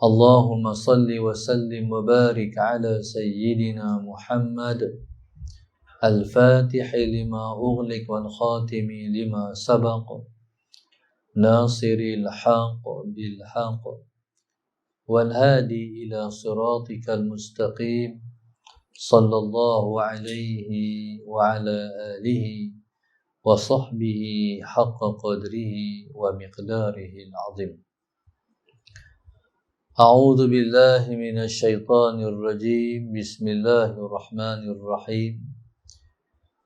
اللهم صل وسلم وبارك على سيدنا محمد الفاتح لما أغلق والخاتم لما سبق ناصر الحق بالحق والهادي إلى صراطك المستقيم صلى الله عليه وعلى آله وصحبه حق قدره ومقداره العظيم. أعوذ بالله من الشيطان الرجيم. بسم الله الرحمن الرحيم.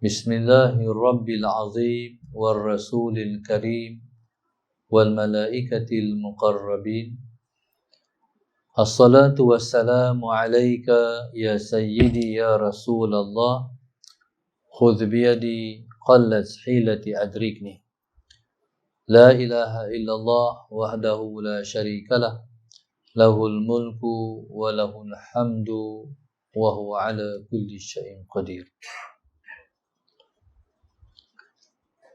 بسم الله الرب العظيم والرسول الكريم والملائكة المقربين. الصلاة والسلام عليك يا سيدي يا رسول الله. خذ بيدي قلت حيلتي أدركني. لا إله إلا الله وحده لا شريك له له الملك وله الحمد وهو على كل شيء قدير.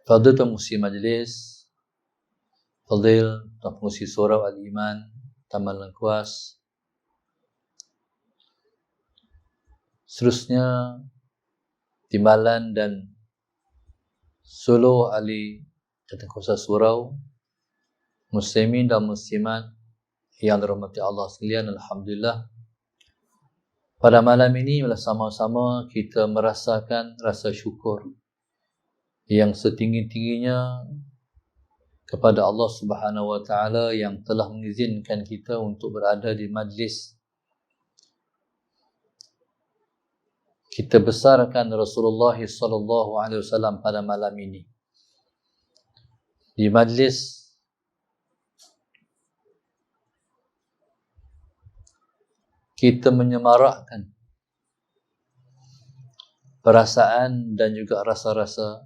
Fadil Pengusi Majlis, Fadil Pengusi Surau Al-Iman Taman Lengkuas, seterusnya Timbalan dan seluruh ahli Tengkuasa Surau, muslimin dan muslimat yang dirahmati Allah sekalian, alhamdulillah. Pada malam ini sama-sama kita merasakan rasa syukur yang setinggi-tingginya kepada Allah Subhanahu wa taala yang telah mengizinkan kita untuk berada di majlis kita besarkan Rasulullah sallallahu alaihi wasallam pada malam ini. Di majlis kita menyemarakkan perasaan dan juga rasa-rasa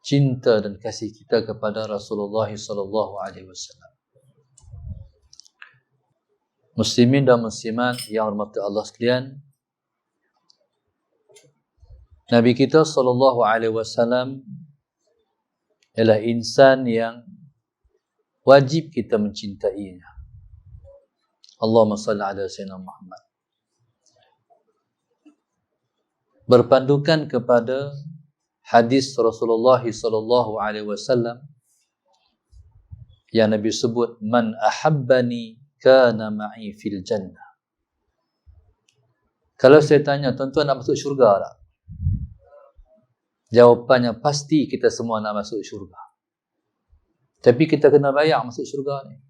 cinta dan kasih kita kepada Rasulullah sallallahu alaihi wasallam. Muslimin dan muslimat yang dirahmati Allah sekalian, Nabi kita sallallahu alaihi wasallam ialah insan yang wajib kita mencintainya. Allahumma salli ala sayyidina Muhammad. Berpandukan kepada hadis Rasulullah sallallahu alaihi wasallam yang Nabi sebut, man ahabbani kana ma'i fil jannah. Kalau saya tanya, tuan-tuan nak masuk syurga tak? Jawapannya pasti kita semua nak masuk syurga. Tapi kita kena bayar masuk syurga ni.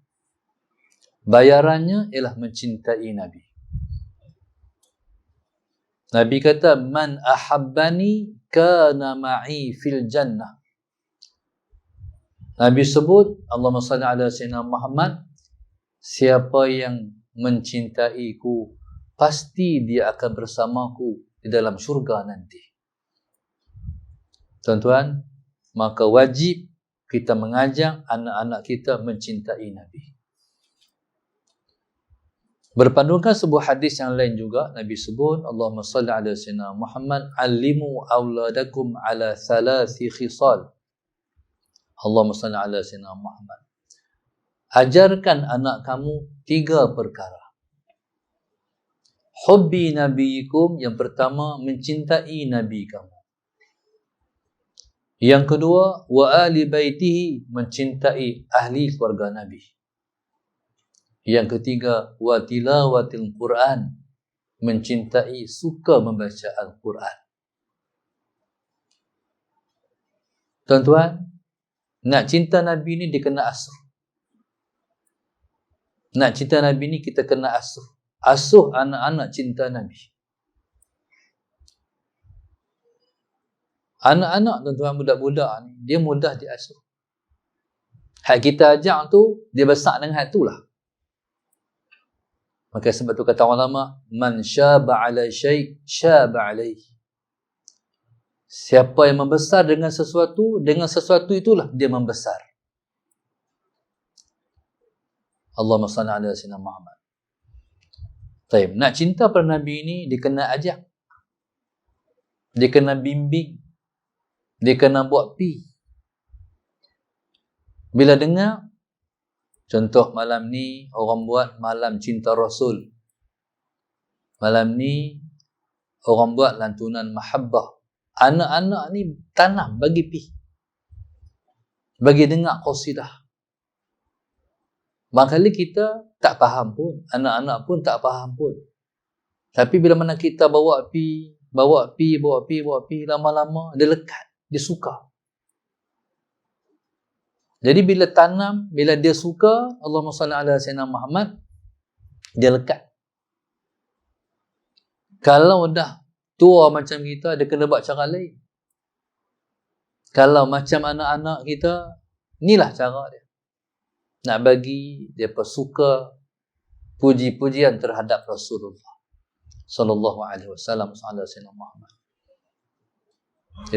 Bayarannya ialah mencintai Nabi. Nabi kata, man ahabbani kana ma'i fil jannah. Nabi sebut, Allahumma salli ala sayyidina Muhammad, siapa yang mencintaiku, pasti dia akan bersamaku di dalam syurga nanti. Tuan-tuan, maka wajib kita mengajak anak-anak kita mencintai Nabi. Berpandukan sebuah hadis yang lain juga, Nabi sebut, Allahumma salli ala sayyidina Muhammad, allimu awladakum ala thalathi khisal. Allahumma salli ala sayyidina Muhammad. Ajarkan anak kamu 3 perkara. Hubbi nabiyikum, yang pertama, mencintai Nabi kamu. Yang kedua, wa ali baitihi, mencintai ahli keluarga Nabi. Yang ketiga, wa tilawatil Quran, mencintai, suka membaca Al-Quran. Tuan-tuan, nak cinta Nabi ni dia kena asuh. Nak cinta Nabi ni kita kena asuh. Asuh anak-anak cinta Nabi. Anak-anak, tuan-tuan, budak-budak ni, dia mudah diasuh. Hak kita ajak tu, dia besar dengan hak tu lah. Maka sebab tu kata ulama, man syaba ala syai' syaba alaihi. Siapa yang membesar dengan sesuatu itulah dia membesar. Allahumma salli ala sayyidina Muhammad. Taib, nak cinta pada Nabi ini dia kena ajak. Dia kena bimbing. Dia kena buat pi. Bila dengar Contoh malam ni orang buat malam cinta Rasul. Malam ni orang buat lantunan mahabbah. Anak-anak ni tanam bagi bagi dengar qasidah. Barangkali kita tak faham pun, anak-anak pun tak faham pun. Tapi bila mana kita bawa pi, lama-lama dia lekat, dia suka. Jadi bila tanam, bila dia suka, Allahumma salli ala sayyidina Muhammad, dia lekat. Kalau dah tua macam kita, dia kena buat cara lain. Kalau macam anak-anak kita, inilah cara dia. Nak bagi dia suka puji-pujian terhadap Rasulullah sallallahu alaihi wasallam, sallallahu alaihi Muhammad.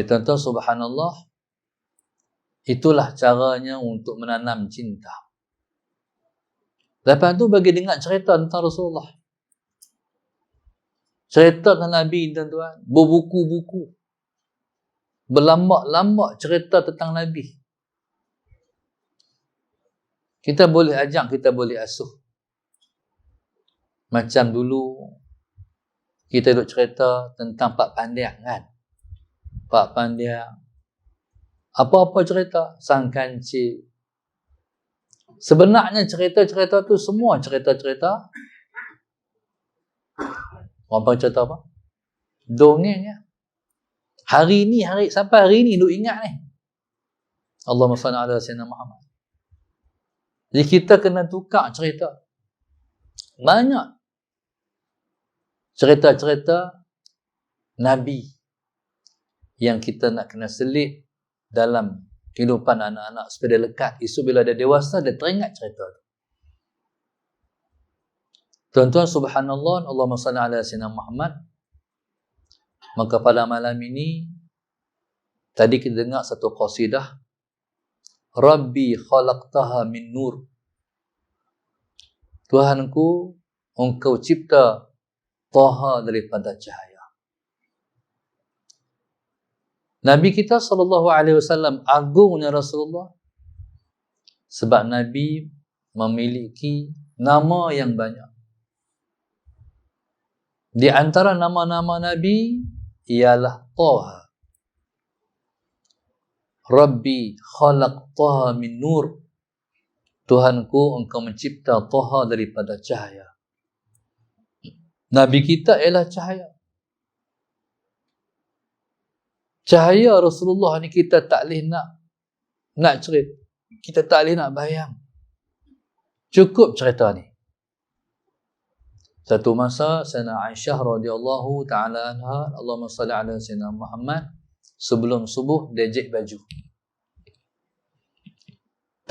Tuan-tuan, subhanallah, itulah caranya untuk menanam cinta. Lepas tu bagi dengar cerita tentang Rasulullah. Cerita tentang Nabi, tuan-tuan, berbuku-buku, berlambak-lambak cerita tentang Nabi. Kita boleh ajak, kita boleh asuh. Macam dulu kita duk cerita tentang Pak Pandiang kan. Pak Pandiang. Apa-apa cerita. Sang Kancil. Sebenarnya cerita-cerita tu semua cerita-cerita. Orang cerita apa? Dongeng ya. Hari ni, sampai hari ni duk ingat ni. Allahumma salli ala sayyidina Muhammad. Jadi kita kena tukar cerita. Banyak cerita-cerita Nabi yang kita nak kena selit dalam kehidupan anak-anak supaya dia lekat. Isu bila dia dewasa, dia teringat cerita tu. Tuan-tuan, subhanallah, Allahumma salli ala sayyidina Muhammad. Maka pada malam ini, tadi kita dengar satu qasidah. Rabbi khalaqtaha min nur. Tuhanku, engkau cipta Taha daripada cahaya. Nabi kita SAW agungnya Rasulullah. Sebab Nabi memiliki nama yang banyak. Di antara nama-nama Nabi ialah Taha. Rabbi khalaq Taha min nur. Tuhanku, engkau mencipta Taha daripada cahaya. Nabi kita ialah cahaya. Cahaya Rasulullah ni kita tak boleh nak cerita. Kita tak boleh nak bayang. Cukup cerita ni. Satu masa Sayyidina Aisyah radhiyallahu ta'ala anha, Allahumma salli ala sayyidina Muhammad, sebelum subuh dia jahit baju.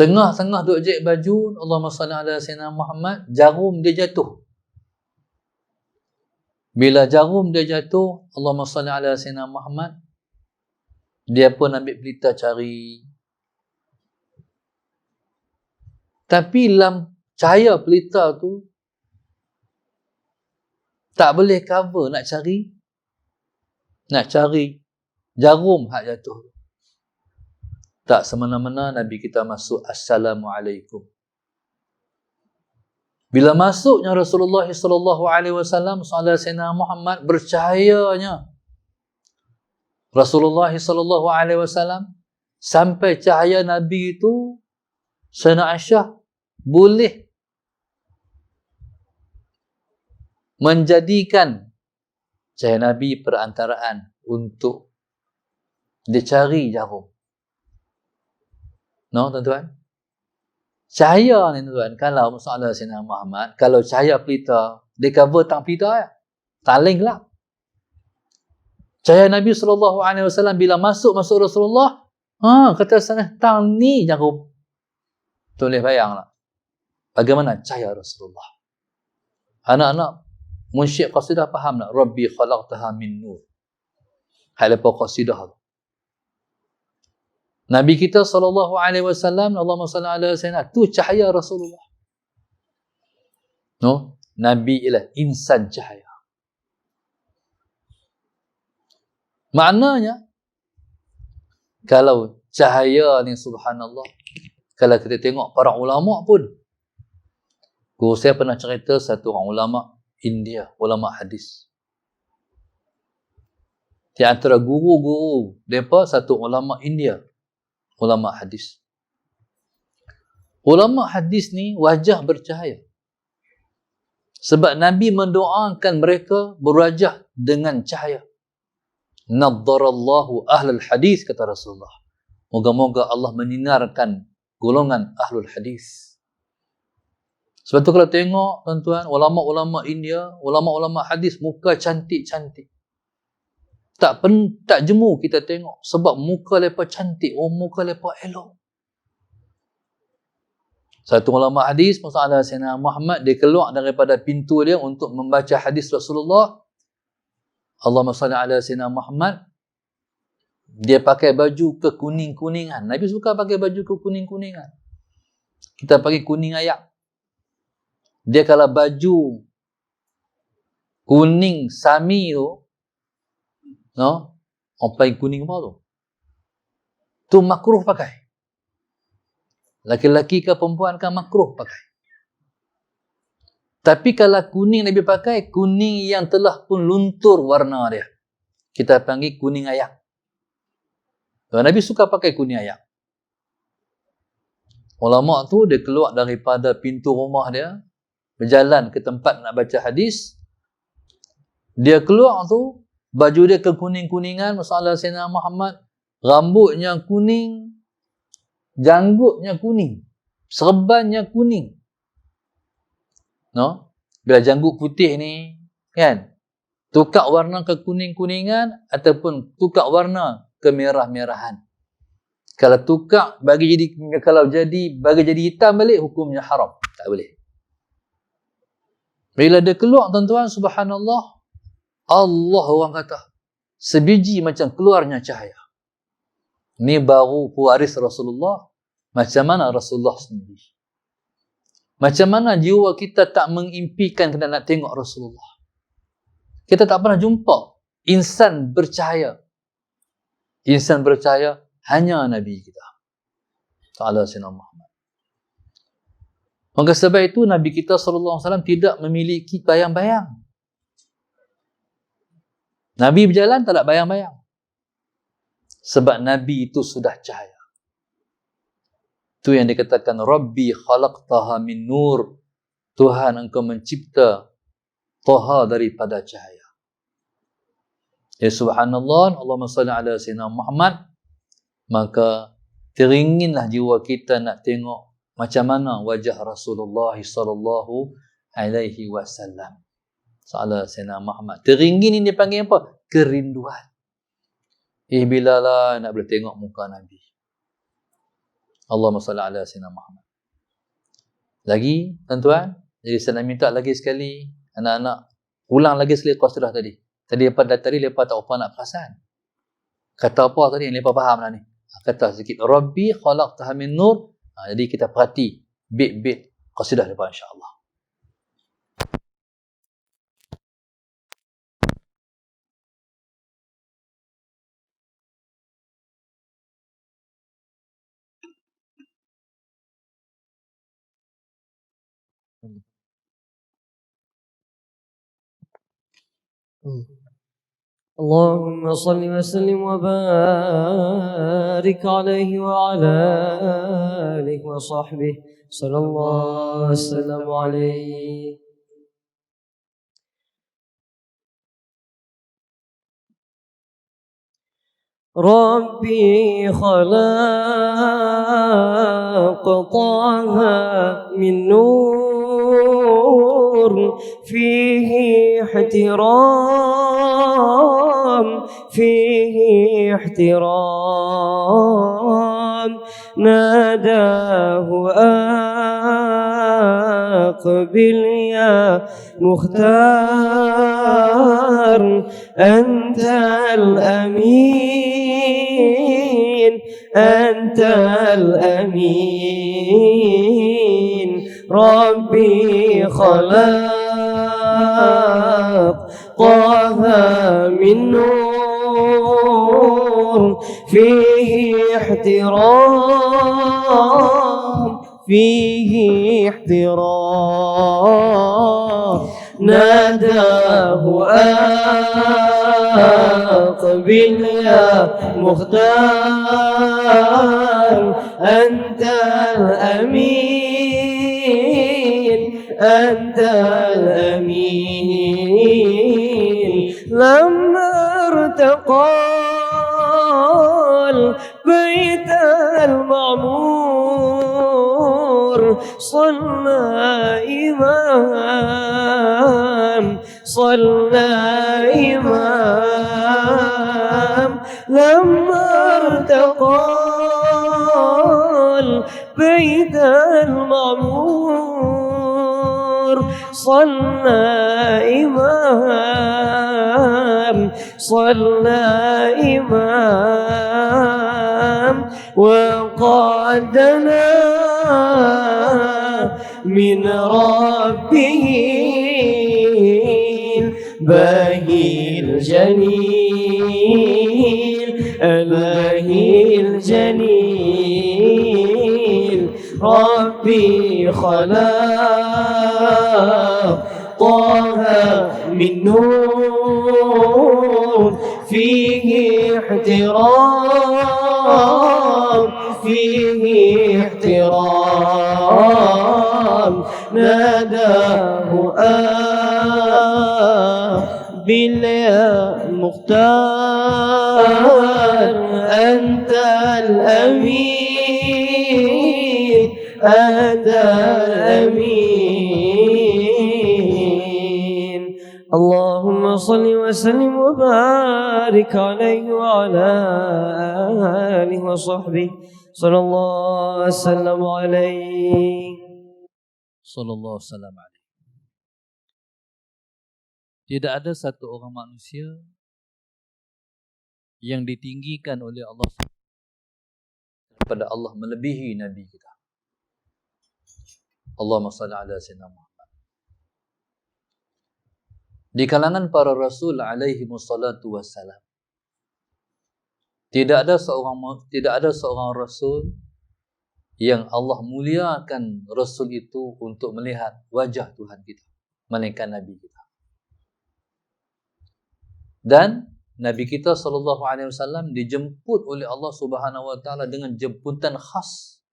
Tengah-tengah duk jahit baju, Allahumma salli ala sayyidina Muhammad, jarum dia jatuh. Bila jarum dia jatuh, Allahumma salli ala sayyidina Muhammad, dia pun ambil pelita cari. Tapi dalam cahaya pelita tu tak boleh cover nak cari jarum hak jatuh. Tak semena-mena Nabi kita masuk Assalamualaikum. Bila masuknya Rasulullah SAW, Sayyidina Muhammad, bercahayanya Rasulullah SAW, sampai cahaya Nabi itu, Sayyidina Aisyah boleh menjadikan cahaya Nabi perantaraan untuk dia cari jarum. No, tuan-tuan? Cahaya ni, tuan-tuan, kalau masalah Sayyidina Muhammad, kalau cahaya pelita, dia cover tang pelita ya. Taling lah. Cahaya Nabi SAW bila masuk Rasulullah, kata sana, tang ni jarum. Boleh bayanglah. Bagaimana cahaya Rasulullah. Anak-anak munsyid qasidah faham tak? Rabbi khalaqtaha min nur. Hal apa qasidah tu. Nabi kita SAW, Allahumma salli ala sayyidina, tu cahaya Rasulullah. No, Nabi ialah insan cahaya. Maknanya, kalau cahaya ni subhanallah, kalau kita tengok para ulama pun, Guru saya pernah cerita satu orang ulama India, ulama hadis. Di antara guru-guru mereka satu ulama India, ulama hadis. Ulama hadis ni wajah bercahaya. Sebab Nabi mendoakan mereka berwajah dengan cahaya. Naddarallahu ahlul hadis, kata Rasulullah. Moga-moga Allah menyinarkan golongan ahlul hadis. Sebab tu kalau tengok tuan-tuan, ulama-ulama India, ulama-ulama hadis, muka cantik-cantik. Tak jemu kita tengok. Sebab muka mereka cantik, muka mereka elok. Satu ulama hadis, Musa Sayyidina Muhammad, dia keluar daripada pintu dia untuk membaca hadis Rasulullah. Allahumma salli ala Sayyidina Muhammad. Dia pakai baju kekuning-kuningan. Nabi suka pakai baju kekuning-kuningan. Kita pakai kuning ayak. Dia kalau baju kuning sami tu, no? Orang pakai kuning apa tu? Tu makruh pakai. Laki-laki ke perempuan kan makruh pakai. Tapi kalau kuning Nabi pakai, kuning yang telah pun luntur warna dia. Kita panggil kuning ayak. Nabi suka pakai kuning ayak. Ulama tu dia keluar daripada pintu rumah dia, berjalan ke tempat nak baca hadis. Dia keluar tu, baju dia kekuning-kuningan, masalah Sayyidina Muhammad, rambutnya kuning, janggutnya kuning, serbannya kuning. No? Bila janggut putih ni, kan, tukar warna ke kuning-kuningan ataupun tukar warna ke merah-merahan. Kalau tukar bagi jadi hitam balik, hukumnya haram. Tak boleh. Bila dia keluar, tuan-tuan, subhanallah, Allah orang kata, sebiji macam keluarnya cahaya. Ni baru pewaris Rasulullah. Macam mana Rasulullah sendiri? Macam mana jiwa kita tak mengimpikan kena nak tengok Rasulullah? Kita tak pernah jumpa insan bercahaya. Insan bercahaya hanya Nabi kita. Ta'ala Sayyidina Muhammad. Maka sebab itu Nabi kita SAW tidak memiliki bayang-bayang. Nabi berjalan tak ada bayang-bayang. Sebab Nabi itu sudah cahaya. Itu yang dikatakan Rabbi khalaqtaha min nur. Tuhan, engkau mencipta Taha daripada cahaya. Ya subhanallah, Allahumma salli ala Sayyidina Muhammad. Maka teringinlah jiwa kita nak tengok macam mana wajah Rasulullah sallallahu alaihi wasallam. Salah Sayyidina Muhammad. Teringin ini dipanggil apa? Kerinduan. Bilalah nak boleh tengok muka Nabi. Allahumma salli ala Sayyidina Muhammad. Lagi, tuan-tuan, jadi saya nak minta lagi sekali, anak-anak, ulang lagi sekali qasidah tadi. Tadi lepas tak apa nak perasan. Kata apa tadi yang lepas faham lah ni? Kata sikit, Rabbi khalaqtaha min nur. Jadi kita perhati bit-bit qasidah lepas insya-Allah. اللهم صل وسلم وبارك عليه وعلى آله وصحبه صلى الله وسلم عليه. ربي خلق طه من نور فيه احترام ناداه أقبل يا مختار أنت الأمين ربي خلق طه من نور فيه احترام فيه احترام ناداه أقبل يا مختار أنت الأمين أنت الأمين لما ارتقى البيت المعمور صلى إمام لما ارتقى البيت المعمور صلى إمام وقعدنا من ربه البهي الجليل ربي خلق طه من نور فيه احترام ناداه أقبل يا مختار أنت الأمين أنت الأمين اللهم صل وسلم وبارك عليه وعلى آله وصحبه صلى الله وسلم عليه Sallallahu alaihi wasallam. Tidak ada satu orang manusia yang ditinggikan oleh Allah daripada Allah melebihi Nabi kita. Allahumma salli ala sayyidina Muhammad. Di kalangan para rasul alaihi wassalatu wassalam, tidak ada seorang rasul yang Allah muliakan rasul itu untuk melihat wajah Tuhan kita, melainkan Nabi kita. Dan Nabi kita sallallahu alaihi wasallam dijemput oleh Allah Subhanahu wa taala dengan jemputan khas.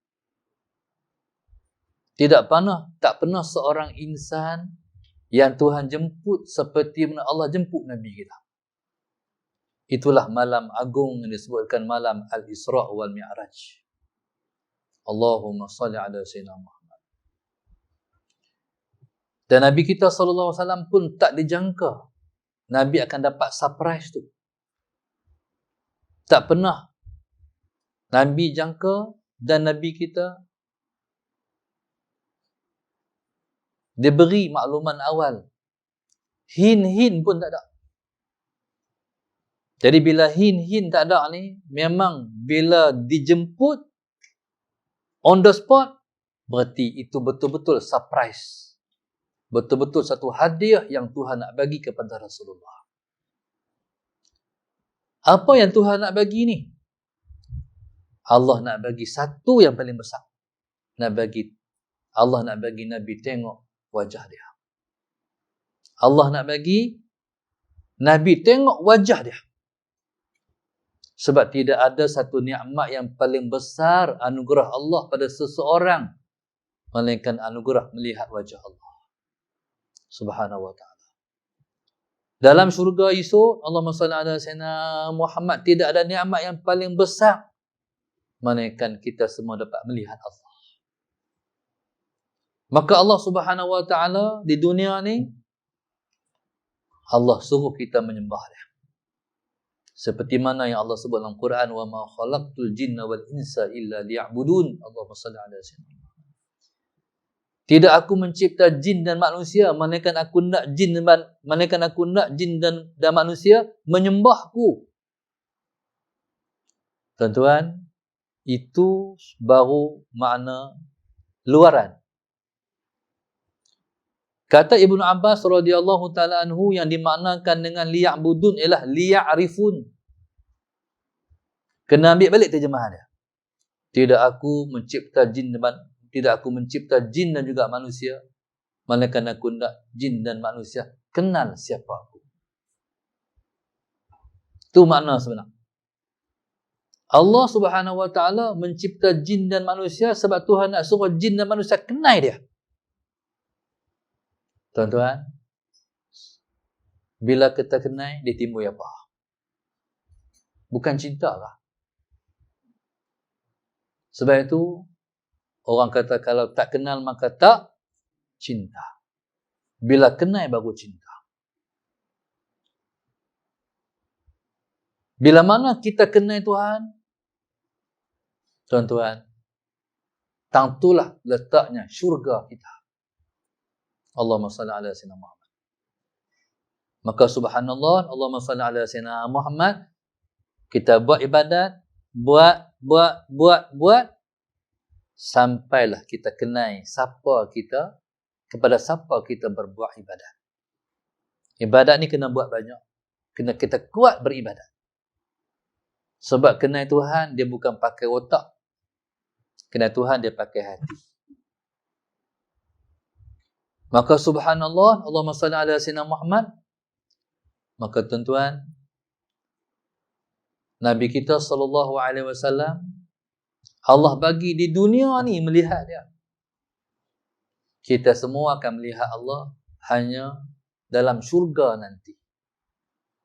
Tak pernah seorang insan yang Tuhan jemput seperti mana Allah jemput Nabi kita. Itulah malam agung yang disebutkan malam Al-Isra' wal Mi'raj. Allahumma salli ala sayyidina Muhammad. Dan Nabi kita sallallahu alaihi wasallam pun tak dijangka Nabi akan dapat surprise tu. Tak pernah Nabi jangka, dan Nabi kita diberi makluman awal. Hin pun tak ada. Jadi bila hin tak ada ni, memang bila dijemput on the spot, berarti itu betul-betul surprise. Betul-betul satu hadiah yang Tuhan nak bagi kepada Rasulullah. Apa yang Tuhan nak bagi ni? Allah nak bagi satu yang paling besar. Allah nak bagi Nabi tengok wajah dia. Allah nak bagi Nabi tengok wajah dia. Sebab tidak ada satu nikmat yang paling besar anugerah Allah pada seseorang melainkan anugerah melihat wajah Allah Subhanahu wa ta'ala. Dalam syurga esok, Allahumma salli ala sayyidina Muhammad, tidak ada nikmat yang paling besar melainkan kita semua dapat melihat Allah. Maka Allah Subhanahu wa ta'ala di dunia ni, Allah suruh kita menyembah dia. Seperti mana yang Allah sebut dalam Quran, wa ma khalaqtul jinna wal insa illa liya'budun. Allahumma salli ala sayyidina Muhammad. Tidak aku mencipta jin dan manusia, melainkan aku nak jin dan manusia menyembahku. Tuan-tuan, itu baru makna luaran. Kata Ibnu Abbas radhiyallahu taala anhu, yang dimaknakan dengan liya'budun ialah liya'rifun. Kena ambil balik terjemahan dia. Tidak aku mencipta jin dan tidak aku mencipta jin dan juga manusia, melainkan aku nak jin dan manusia kenal siapa aku. Itu makna sebenar. Allah Subhanahu Wa Taala mencipta jin dan manusia sebab Tuhan nak suruh jin dan manusia kenal dia. Tuan-tuan, bila kita kenal, dia timbul apa? Bukan cinta lah. Sebab itu, orang kata kalau tak kenal maka tak cinta. Bila kenal baru cinta. Bila mana kita kenal Tuhan, tuan-tuan, tentulah letaknya syurga kita. Allahumma salli ala sayyidina Muhammad. Maka subhanallah, Allahumma salli ala sayyidina Muhammad. Kita buat ibadat, buat sampailah kita kenal siapa kita, kepada siapa kita berbuat ibadat. Ibadat ni kena buat banyak. Kena kita kuat beribadat. Sebab kenal Tuhan, dia bukan pakai otak. Kenal Tuhan, dia pakai hati. Maka subhanallah, Allahumma salli ala sayyidina Muhammad. Maka tuan-tuan, Nabi kita SAW, Allah bagi di dunia ni melihat dia. Kita semua akan melihat Allah hanya dalam syurga nanti.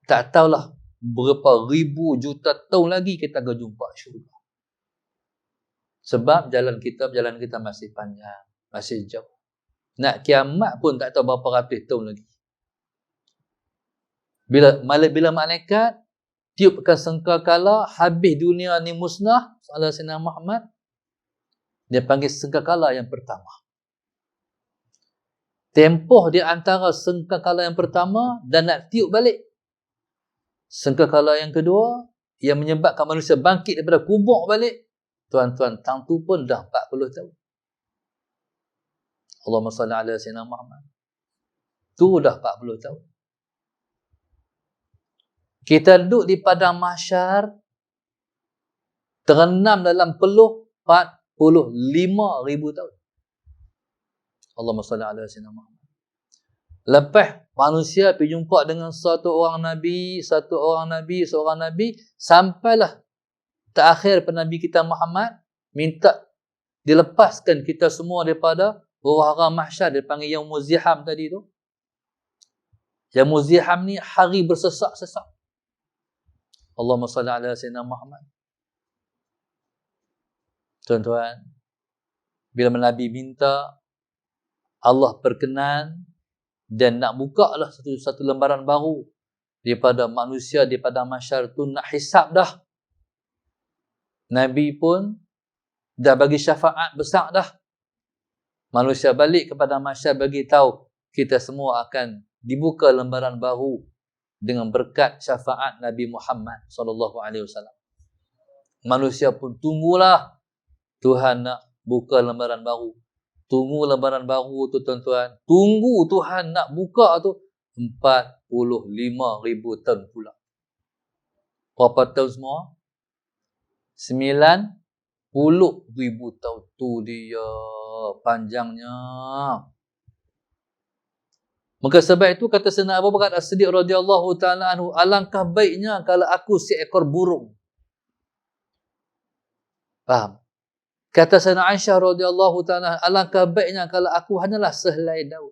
Tak tahulah berapa ribu juta tahun lagi kita akan jumpa syurga. Sebab jalan kita masih panjang, masih jauh. Nak kiamat pun tak tahu berapa ratus tahun lagi. Bila malaikat tiupkan sangkakala, habis dunia ni musnah, sallallahu alaihi wasallam Muhammad, dia panggil sangkakala yang pertama. Tempoh di antara sangkakala yang pertama dan nak tiup balik sangkakala yang kedua, yang menyebabkan manusia bangkit daripada kubur balik, tuan-tuan, tentu pun dah 40 tahun. Allahumma salli ala sayyidina Muhammad. Tu dah 40 tahun. Kita duduk di padang mahsyar, terendam dalam peluh 45,000 tahun. Allahumma salli ala sayyidina Muhammad. Lepas manusia pergi jumpa dengan seorang nabi, sampailah terakhir penabi kita Muhammad minta dilepaskan kita semua daripada huru-hara mahsyar, dia panggil yang muziham tadi tu. Yang muziham ni hari bersesak-sesak. Allahumma salli ala sayyidina Muhammad. Tuan-tuan, bila Nabi minta, Allah berkenan dan nak buka lah satu lembaran baru daripada manusia, daripada mahsyar tu, nak hisap dah. Nabi pun dah bagi syafaat besar dah. Manusia balik kepada mahsyar bagi tahu kita semua akan dibuka lembaran baru dengan berkat syafaat Nabi Muhammad sallallahu alaihi wasallam. Manusia pun tunggulah Tuhan nak buka lembaran baru. Tunggu lembaran baru tu tuan-tuan. Tunggu Tuhan nak buka tu 45,000 tahun pula. Berapa tahun semua? 90,000 tahun. Tu dia panjangnya. Maka sebab itu kata Sayyidina Abu Bakar As-Siddiq radhiyallahu ta'ala anhu, alangkah baiknya kalau aku seekor burung. Faham? Kata Sayyidina Aisyah radhiyallahu ta'ala, alangkah baiknya kalau aku hanyalah sehelai daun.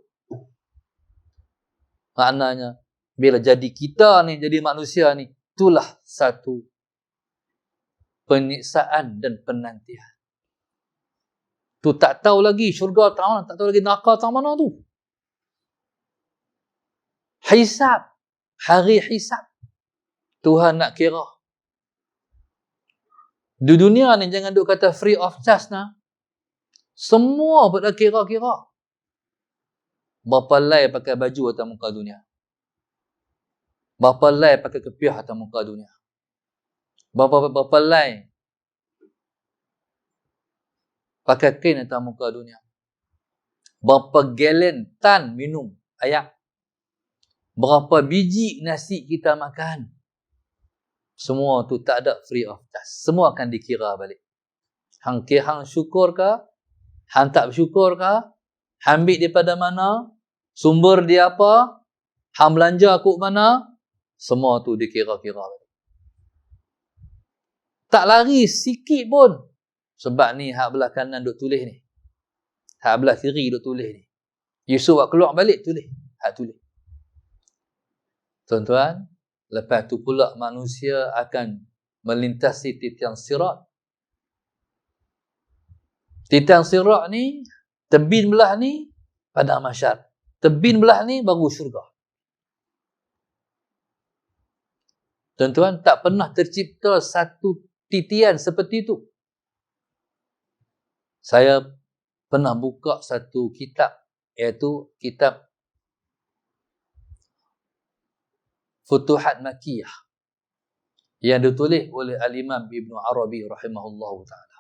Maknanya, bila jadi kita ni, jadi manusia ni, itulah satu penyiksaan dan penantian. Tu tak tahu lagi syurga tak mana, tak tahu lagi neraka tak mana tu. Hisab, hari hisab. Tuhan nak kira. Di dunia ni jangan duk kata free of charge nah. Semua pada kira-kira. Berapa lai pakai baju atas muka dunia? Berapa lai pakai kepiah atas muka dunia? Berapa lai pakai kain atas muka dunia? Berapa galen tan minum air? Berapa biji nasi kita makan? Semua tu tak ada free of charge. Semua akan dikira balik. Hang syukur ke? Hang tak bersyukur kah? Hang ambil daripada mana? Sumber dia apa? Hang belanja kok mana? Semua tu dikira-kira. Tak lari sikit pun. Sebab ni hak belah kanan duk tulis ni. Hak belah kiri duk tulis ni. Yusuf buat keluar balik tulis. Hak tulis. Tuan-tuan, lepas tu pula manusia akan melintasi titian sirat. Titian sirat ni, tebin belah ni, padang mahsyar. Tebin belah ni baru syurga. Tuan-tuan, tak pernah tercipta satu titian seperti itu. Saya pernah buka satu kitab, iaitu kitab Futuhat Makkiyah yang ditulis oleh Al-Imam Ibn Arabi rahimahullahu ta'ala.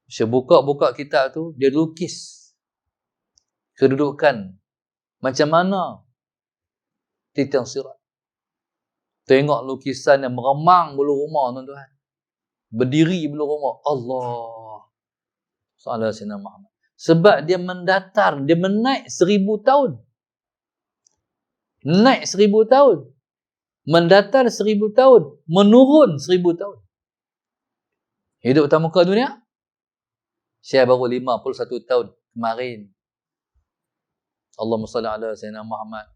Saya buka kitab tu, dia lukis kedudukan macam mana titian sirat. Tengok lukisan yang meremang bulu rumah, tuan-tuan. Berdiri bulu rumah. Allah. Sallallahu alaihi wasallam. Sebab dia mendatar, dia menaik 1000 tahun. Naik 1000 tahun. Mendatar 1000 tahun. Menurun 1000 tahun. Hidup atas muka dunia? Saya baru 51 tahun kemarin. Allahumma salli ala sayyidina Muhammad.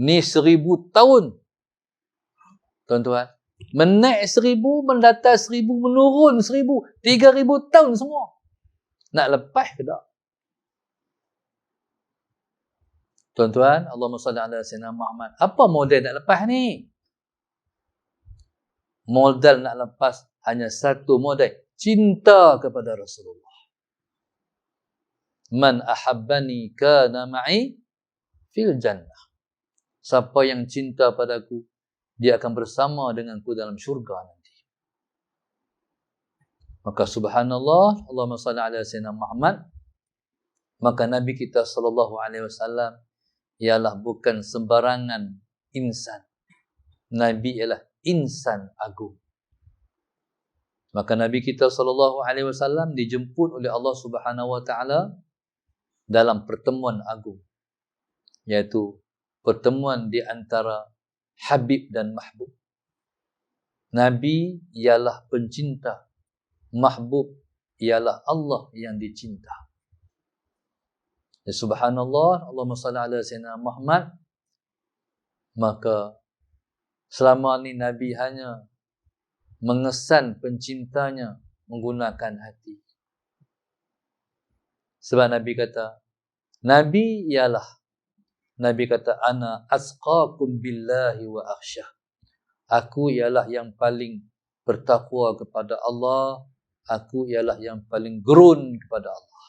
Ni 1000 tahun. Tuan-tuan. Menaik 1000, mendatar 1000, menurun 1000. 3000 tahun semua. Nak lepas ke tak? Tuan-tuan, Allahumma salli ala sayyidina Muhammad. Apa modal nak lepas ni? Modal nak lepas hanya satu modal. Cinta kepada Rasulullah. Man ahabbani kana ma'i fil jannah. Siapa yang cinta padaku, dia akan bersama denganku dalam syurga nanti. Maka subhanallah, Allahumma salli ala sayyidina Muhammad. Maka Nabi kita sallallahu alaihi wasallam ialah bukan sembarangan insan. Nabi ialah insan agung. Maka Nabi kita sallallahu alaihi wasallam dijemput oleh Allah Subhanahu wa taala dalam pertemuan agung, iaitu pertemuan di antara Habib dan Mahbub. Nabi ialah pencinta, Mahbub ialah Allah yang dicinta. Ya, subhanallah, Allahumma salli ala sayyidina Muhammad. Maka selama ni Nabi hanya mengesan pencintanya menggunakan hati. Sebab Nabi kata, Nabi kata, ana asqakum billahi wa akhsyah. Aku ialah yang paling bertakwa kepada Allah. Aku ialah yang paling gerun kepada Allah.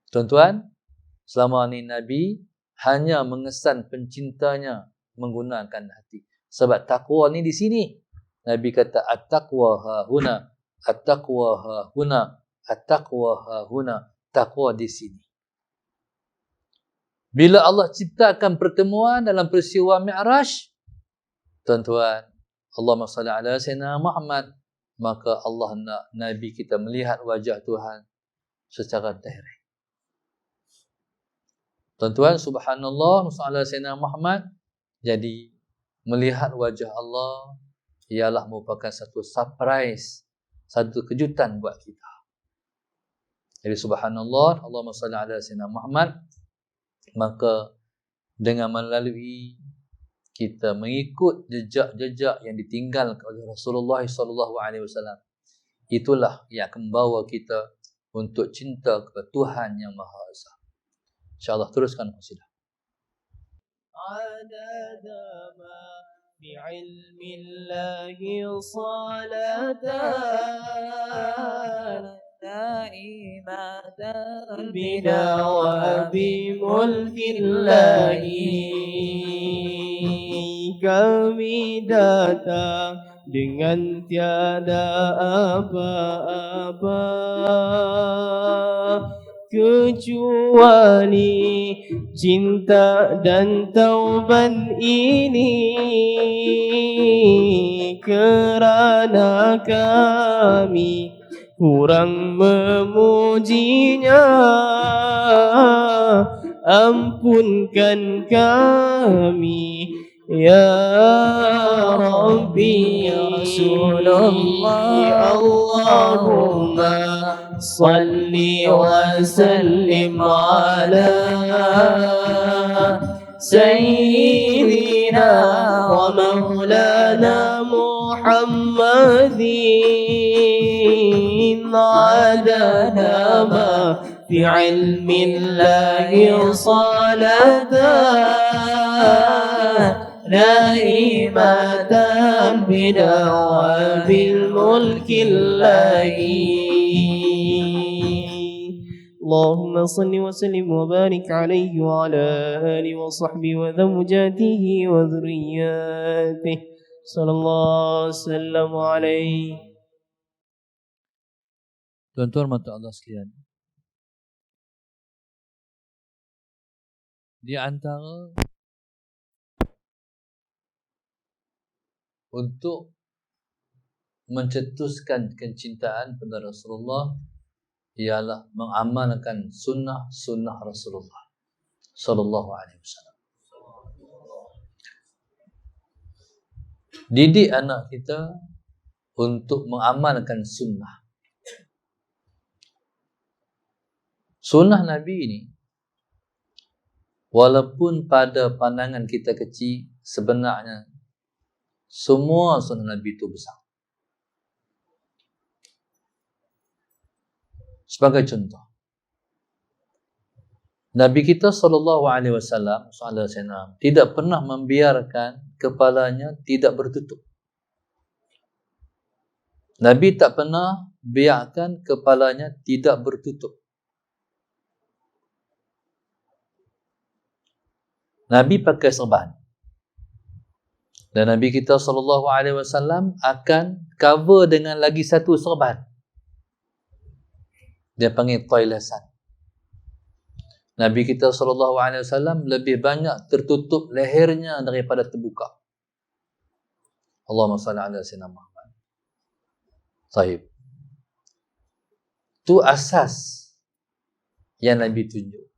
Tuan-tuan, selama ni Nabi hanya mengesan pencintanya menggunakan hati. Sebab takwa ni di sini. Nabi kata, at-taqwa hahuna, at-taqwa hahuna, at-taqwa hahuna. Takwa di sini. Bila Allah ciptakan pertemuan dalam peristiwa Mi'raj, tuan-tuan, Allahumma salli ala sayyidina Muhammad, maka Allah nak Nabi kita melihat wajah Tuhan secara direct. Tuan-tuan, subhanallah, sallallahu alaihi wasallam Muhammad. Jadi melihat wajah Allah ialah merupakan satu surprise, satu kejutan buat kita. Jadi subhanallah, Allahumma salli ala sayyidina Muhammad. Maka dengan melalui kita mengikut jejak-jejak yang ditinggalkan oleh Rasulullah SAW, itulah yang akan membawa kita untuk cinta kepada Tuhan yang Maha Esa. InsyaAllah teruskan qasidah. Adada ma bi'ilmillahi salatan daimatan bina wa bimulkillahi. Kami datang dengan tiada apa-apa kecuali cinta dan tauban ini, kerana kami kurang memujinya. Ampunkan kami ya Rabbi ya Rasulullah. Allahumma salli wa sallim ala sayyidina wa maulana Muhammadin adana ma في علم الله صلاة نائمة بدوام الملك الله. اللهم صل وسلم وبارك عليه وعلى آله وصحبه وزوجاته وذرياته صلى الله وسلم عليه. Tuan-tuan mata Allah sekalian, di antara untuk mencetuskan kecintaan pada Rasulullah ialah mengamalkan sunnah Rasulullah sallallahu alaihi wasallam. Didik anak kita untuk mengamalkan sunnah. Sunnah Nabi ini, walaupun pada pandangan kita kecil, sebenarnya semua sunnah Nabi itu besar. Sebagai contoh, Nabi kita sallallahu alaihi wasallam tidak pernah membiarkan kepalanya tidak bertutup. Nabi tak pernah biarkan kepalanya tidak bertutup. Nabi pakai serban. Dan Nabi kita sallallahu alaihi wasallam akan cover dengan lagi satu serban. Dia panggil toilesan. Nabi kita sallallahu alaihi wasallam lebih banyak tertutup lehernya daripada terbuka. Allahumma salli ala sayyidina Muhammad. Sahib. Itu asas yang Nabi tunjuk.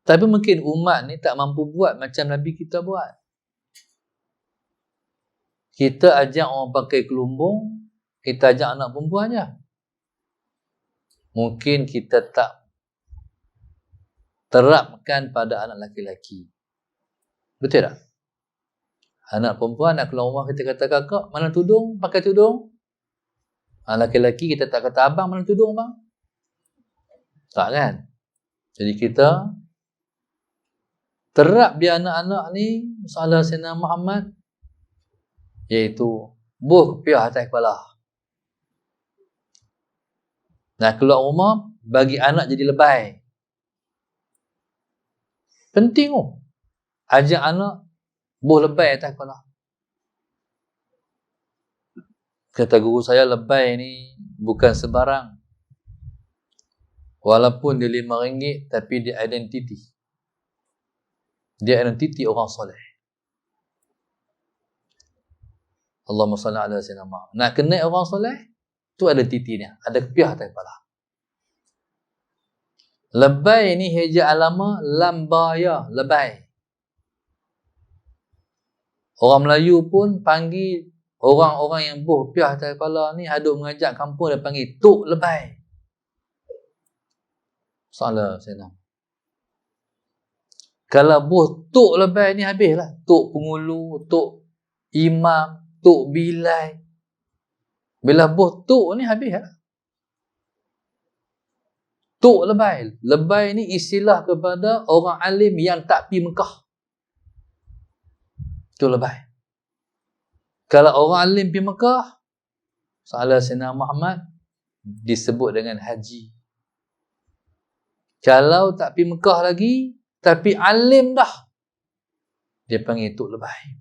Tapi mungkin umat ni tak mampu buat macam Nabi kita buat. Kita ajak orang pakai kelumbung, kita ajak anak perempuan je. Mungkin kita tak terapkan pada anak laki-laki. Betul tak? Anak perempuan nak keluar rumah, kita kata kakak, mana tudung? Pakai tudung. Anak laki-laki kita tak kata abang, mana tudung bang? Tak kan? Jadi kita terap dia anak-anak ni salah Sayyidina Muhammad, iaitu buh kepiah atas kepala. Nak keluar rumah, bagi anak jadi lebay. Penting tu. Ajak anak buh lebay atas kepala. Kata guru saya, lebay ni bukan sebarang. Walaupun dia RM5, tapi dia identiti. Dia identiti orang soleh. Allahumma salli ala sayyidina Muhammad. Nak kenal orang soleh, tu ada titinya, ada kepiah atas kepala. Lebay ni hija alama lambaya, lebay. Orang Melayu pun panggil orang-orang yang buh kepiah atas kepala ni, hadut mengajak kampung, dia panggil tok lebay. Salah sayyidina. Kalau buh tok lebay ni habislah. Tok pengulu, tok imam, tok bilai. Bila buh tok ni habislah. Tok lebay. Lebay ni istilah kepada orang alim yang tak pergi Mekah. Itu lebay. Kalau orang alim pergi Mekah, salah Sayyidina Muhammad, disebut dengan haji. Kalau tak pergi Mekah lagi, tapi alim dah, dia panggil tok lebay.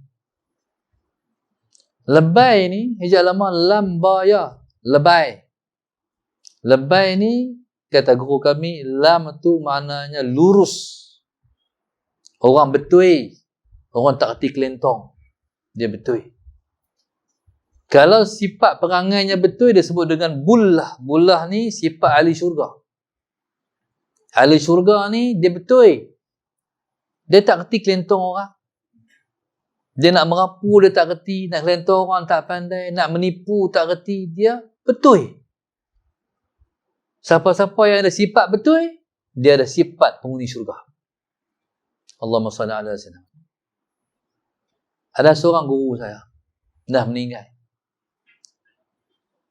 Lebay ni hijab lama lambaya, lebay. Lebay ni kata guru kami, lam tu maknanya lurus. Orang betul. Orang tak erti kelentong. Dia betul. Kalau sifat perangainya betul, dia sebut dengan bullah. Bullah ni sifat ahli syurga. Ahli syurga ni dia betul. Dia tak kerti kelentong orang. Dia nak merapu, dia tak kerti. Nak kelentong orang, tak pandai. Nak menipu, tak kerti. Dia betul. Siapa-siapa yang ada sifat betul, dia ada sifat penghuni syurga. Allahumma salli ala sayyidina. Ada seorang guru saya, dah meninggal.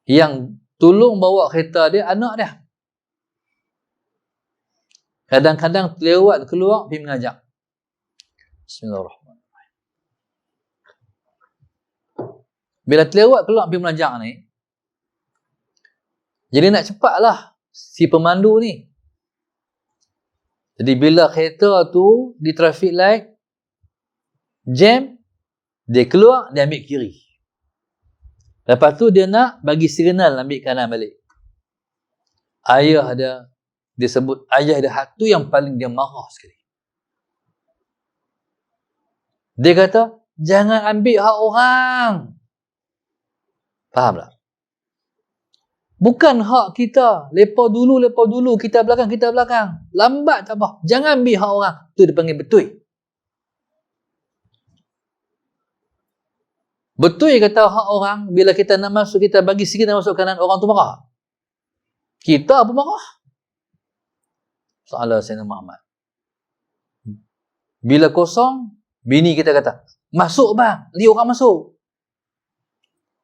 Yang tolong bawa kereta dia, anak dia. Kadang-kadang terlewat keluar, pergi mengajar. Bismillahirrahmanirrahim. Bila terlewat keluar, pergi mengajar ni, jadi nak cepatlah si pemandu ni. Jadi bila kereta tu di traffic light, jam, dia keluar, dia ambil kiri. Lepas tu dia nak bagi signal ambil kanan balik. Ayah dia sebut ayah dia tu yang paling dia marah sekali. Dia kata, jangan ambil hak orang. Faham tak? Bukan hak kita. Lepas dulu, kita belakang. Lambat tak apa. Jangan ambil hak orang. Tu dia panggil betul. Betul kata hak orang, bila kita nak masuk, kita bagi sikit nak masuk kanan, orang tu marah. Kita apa marah? Soalan Sayyidina Muhammad. Bila kosong, bini kita kata, masuk bang, li orang masuk.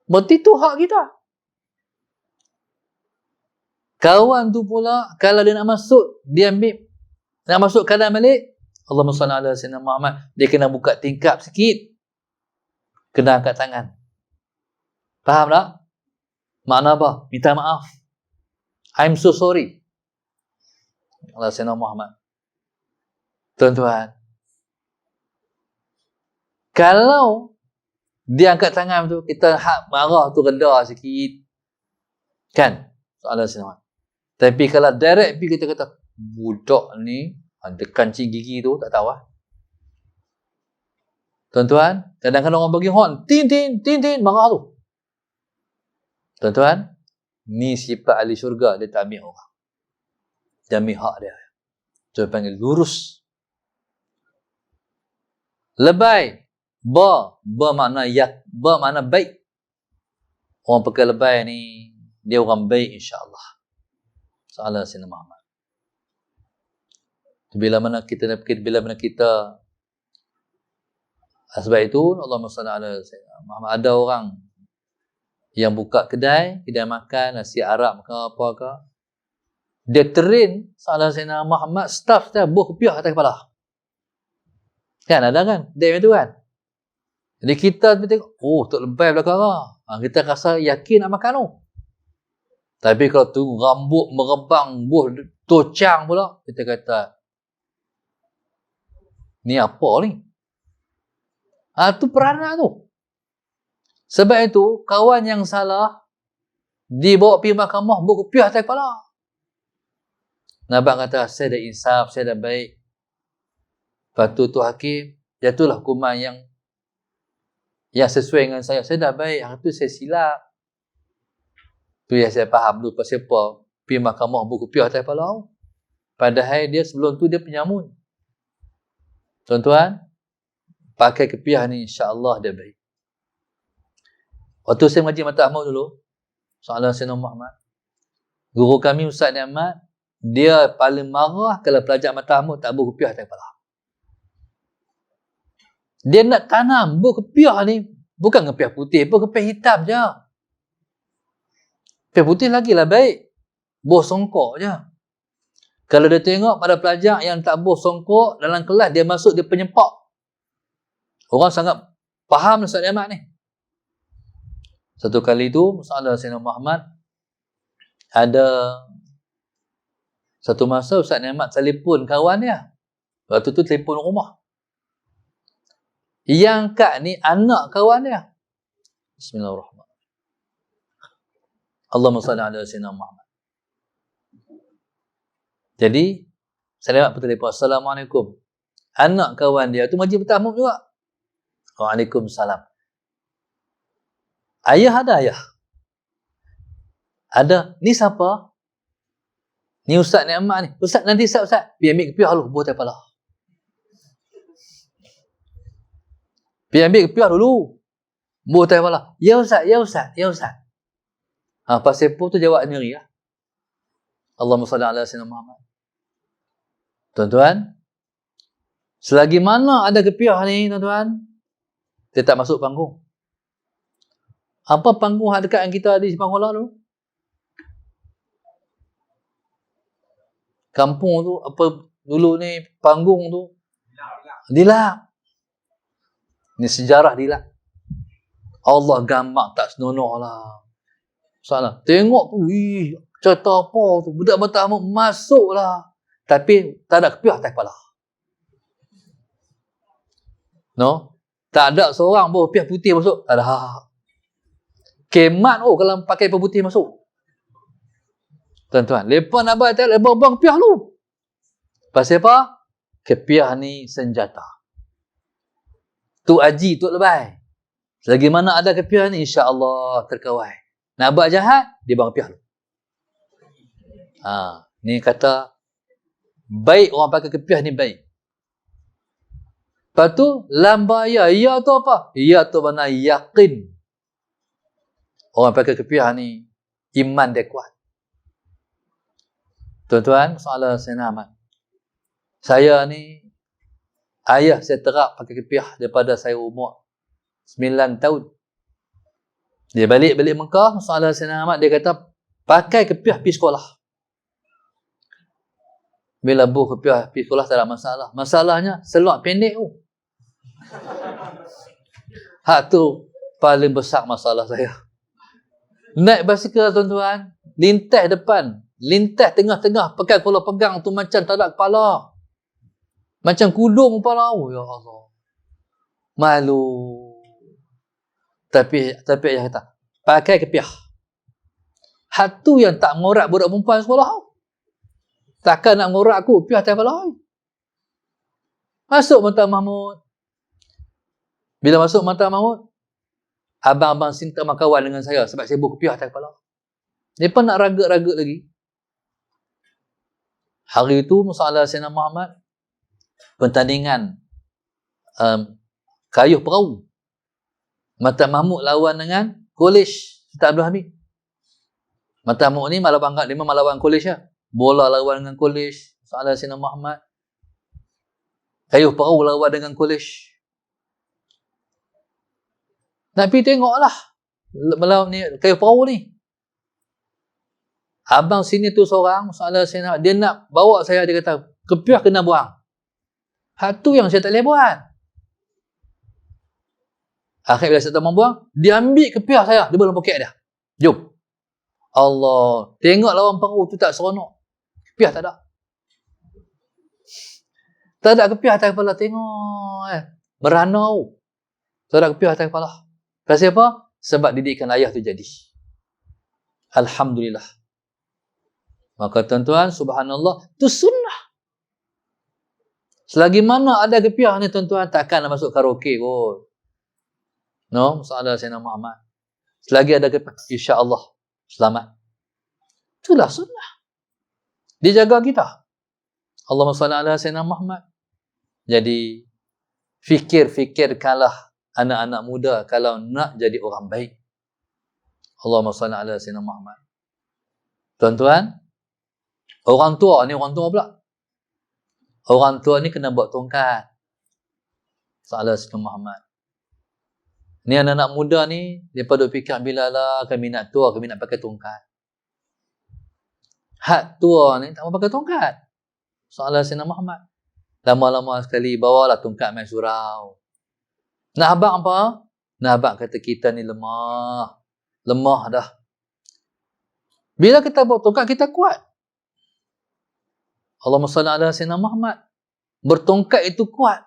Berarti tu hak kita. Kawan tu pula, kalau dia nak masuk, dia ambil, nak masuk kanan balik, Allahumma salli ala Sayyidina Muhammad, dia kena buka tingkap sikit. Kena angkat tangan. Faham tak? Makna apa? Minta maaf. I'm so sorry. Allah Sayyidina Muhammad. Tuan-tuan, kalau dia angkat tangan tu, kita hak marah tu reda sikit. Kan? Soalan Sayyidina Muhammad. Tapi kalau direct pergi kita kata, budak ni ada kancing gigi tu, tak tahu lah. Tuan-tuan, kadang-kadang orang bagi horn, tin, marah tu. Tuan-tuan, ni sifat ahli syurga, dia tak ambil orang. Dia ambil hak dia. Dia panggil lurus. Lebay. Ba makna makna baik. Orang pakai lebay ni, dia orang baik insya-Allah. Soalan Sayyidina Muhammad. Bila mana kita sebab itu Allahumma salli ala Sayyidina Muhammad. Ada orang yang buka kedai makan nasi Arab ke apa ke, dia train soalan Sayyidina Muhammad, staff dia buh kepiah atas kepala. Kan ada kan? Dia itu kan. Jadi kita tengok, oh tak lebay belakang lah. Kita rasa yakin nak makan tu. Tapi kalau tu rambut merebang, buh tocang pula, kita kata, ni apa ni? Tu peranan tu. Sebab itu, kawan yang salah, dibawa pergi mahkamah, buat kepiah atas kepala. Nabak kata, saya dah insaf, saya dah baik. Lepas tu hakim, jatuhlah hukuman yang sesuai dengan saya. Saya dah baik, hari tu saya silap. Tu yang saya faham dulu, pasal apa pergi mahkamah, buat kepiah atas kepala. Padahal dia sebelum tu, dia penyamun. Tuan-tuan, pakai kepiah ni insya-Allah dia baik. Waktu saya mengaji Mata Ahmad dulu, soalan Sayyidina Muhammad, guru kami Ustaz Ni'mat, dia paling marah kalau pelajar Mata Ahmad tak buat kepiah atas kepala. Dia nak tanam buat kepiah ni, bukan kepiah putih, buat kepiah hitam je. Kepiah putih lagi lah baik. Buah songkok je. Kalau dia tengok pada pelajar yang tak buah songkok dalam kelas, dia masuk, dia penyempak. Orang sangat faham Ustaz Ni'mat ni. Satu kali tu, Sayyidina Sayyidina Muhammad, ada satu masa Ustaz Ni'mat telefon kawan dia. Waktu tu telefon rumah. Yang angkat ni anak kawan dia. Bismillahirrahmanirrahim. Allahumma salli ala Sayyidina Muhammad. Jadi, Sayyidina Ni'mat bertelefon, Assalamualaikum. Anak kawan dia tu majlis bertamu juga. Waalaikumsalam. Ayah ada ayah. Ada, ni siapa? Ni Ustaz ni Ahmad ni. Ustaz nanti Ustaz, pergi ambil kepiah dulu, buah atas kepala. Pergi ambil kepiah dulu, buah atas kepala. Ya Ustaz, ya Ustaz, ya Ustaz. Pasal apa tu jawab sendiri lah. Allahumma salli ala sayyidina Muhammad. Tuan-tuan, selagi mana ada kepiah ni, tuan-tuan, dia tak masuk panggung. Apa panggung hak dekat yang kita di Simpang Hola tu? Kampung tu, apa dulu ni, panggung tu? Dilak. Ni sejarah dilak. Allah gambar tak senonoh lah. Salah. Tengok tu, cerita apa tu? Budak bertamu masuk lah. Tapi tak ada kepiah atas kepala. No? Tak ada seorang pun kepiah putih masuk. Tak ada. Kemat kalau pakai kepiah putih masuk. Tuan-tuan, lepas nak buat lepas buang kepiah lu. Pasal apa? Kepiah ni senjata. Tu aji, tu lebay. Selagi mana ada kepiah ni, insya-Allah terkawal. Nak buat jahat, dia buang kepiah lu. Ni kata baik orang pakai kepiah ni baik. Lepas tu lambaya, ya tu apa? Ya tu mana yakin. Orang pakai kepiah ni iman dia kuat. Tuan-tuan, soalan Sayyidina Ahmad. Saya ni, ayah saya terap pakai kepiah daripada saya umur 9 tahun. Dia balik Mekah, soalan Sayyidina Ahmad, dia kata, pakai kepiah pergi sekolah. Bila kepiah pergi sekolah tak ada masalah. Masalahnya, seluar pendek tu. Hak tu paling besar masalah saya. Naik basikal, tuan-tuan, lintas depan. Lintas tengah-tengah, pakai kepala pegang tu macam tak ada kepala. Macam kudung kepala. Oh, ya Allah. Malu. Tapi ayah kata, pakai kepiah. Hak tu yang tak ngorak budak perempuan sekolah. Takkan nak ngorak aku, kepiah atas kepala. Masuk Mata Mahmud. Bila masuk Mata Mahmud, abang-abang sini tak kawan dengan saya sebab saya bawa kepiah atas kepala. Mereka nak ragut-ragut lagi. Hari itu, masalah Sayyidina Muhammad, pertandingan kayuh perahu. Mata Mahmud lawan dengan Kolej Sultan Abdul Hamid. Mata Mahmud ni memang lawan Kolej lah. Bola lawan dengan Kolej. Masalah Sayyidina Muhammad. Kayuh perahu lawan dengan Kolej. Nak pergi tengoklah melawan ni, kayuh perahu ni. Abang sini tu seorang, soalan saya, dia nak bawa saya, dia kata, kepiah kena buang. Hak tu yang saya tak boleh buat. Akhirnya bila saya tak mau buang, dia ambil kepiah saya, dia dalam poket dia. Jom. Allah, tengok lawan perahu tu tak seronok. Kepiah tak ada. Tak ada kepiah atas kepala, tengok. Meranau. Tak ada kepiah atas kepala. Pasal apa? Sebab didikan ayah tu jadi. Alhamdulillah. Maka tuan-tuan, subhanallah, itu sunnah. Selagi mana ada kepiah ni tuan-tuan, takkan nak masuk karaoke kot. No, masalah Sayyidina Muhammad. Selagi ada kepiah, insya-Allah selamat. Itulah sunnah. Dijaga kita. Allahumma salli ala Sayyidina Muhammad. Jadi, fikirkanlah anak-anak muda kalau nak jadi orang baik. Allahumma salli ala Sayyidina Muhammad. Tuan-tuan, orang tua pula. Orang tua ni kena buat tongkat. Salah Sayyidina Muhammad. Ni anak-anak muda ni, mereka duk fikir, bila lah kami nak tua, kami nak pakai tongkat. Hak tua ni tak mau pakai tongkat. Salah Sayyidina Muhammad. Lama-lama sekali, bawalah tongkat main surau. Nak abang apa? Nak abang kata kita ni lemah. Lemah dah. Bila kita bawa tongkat, kita kuat. Allahumma salli ala Sayyidina Muhammad. Bertongkat itu kuat.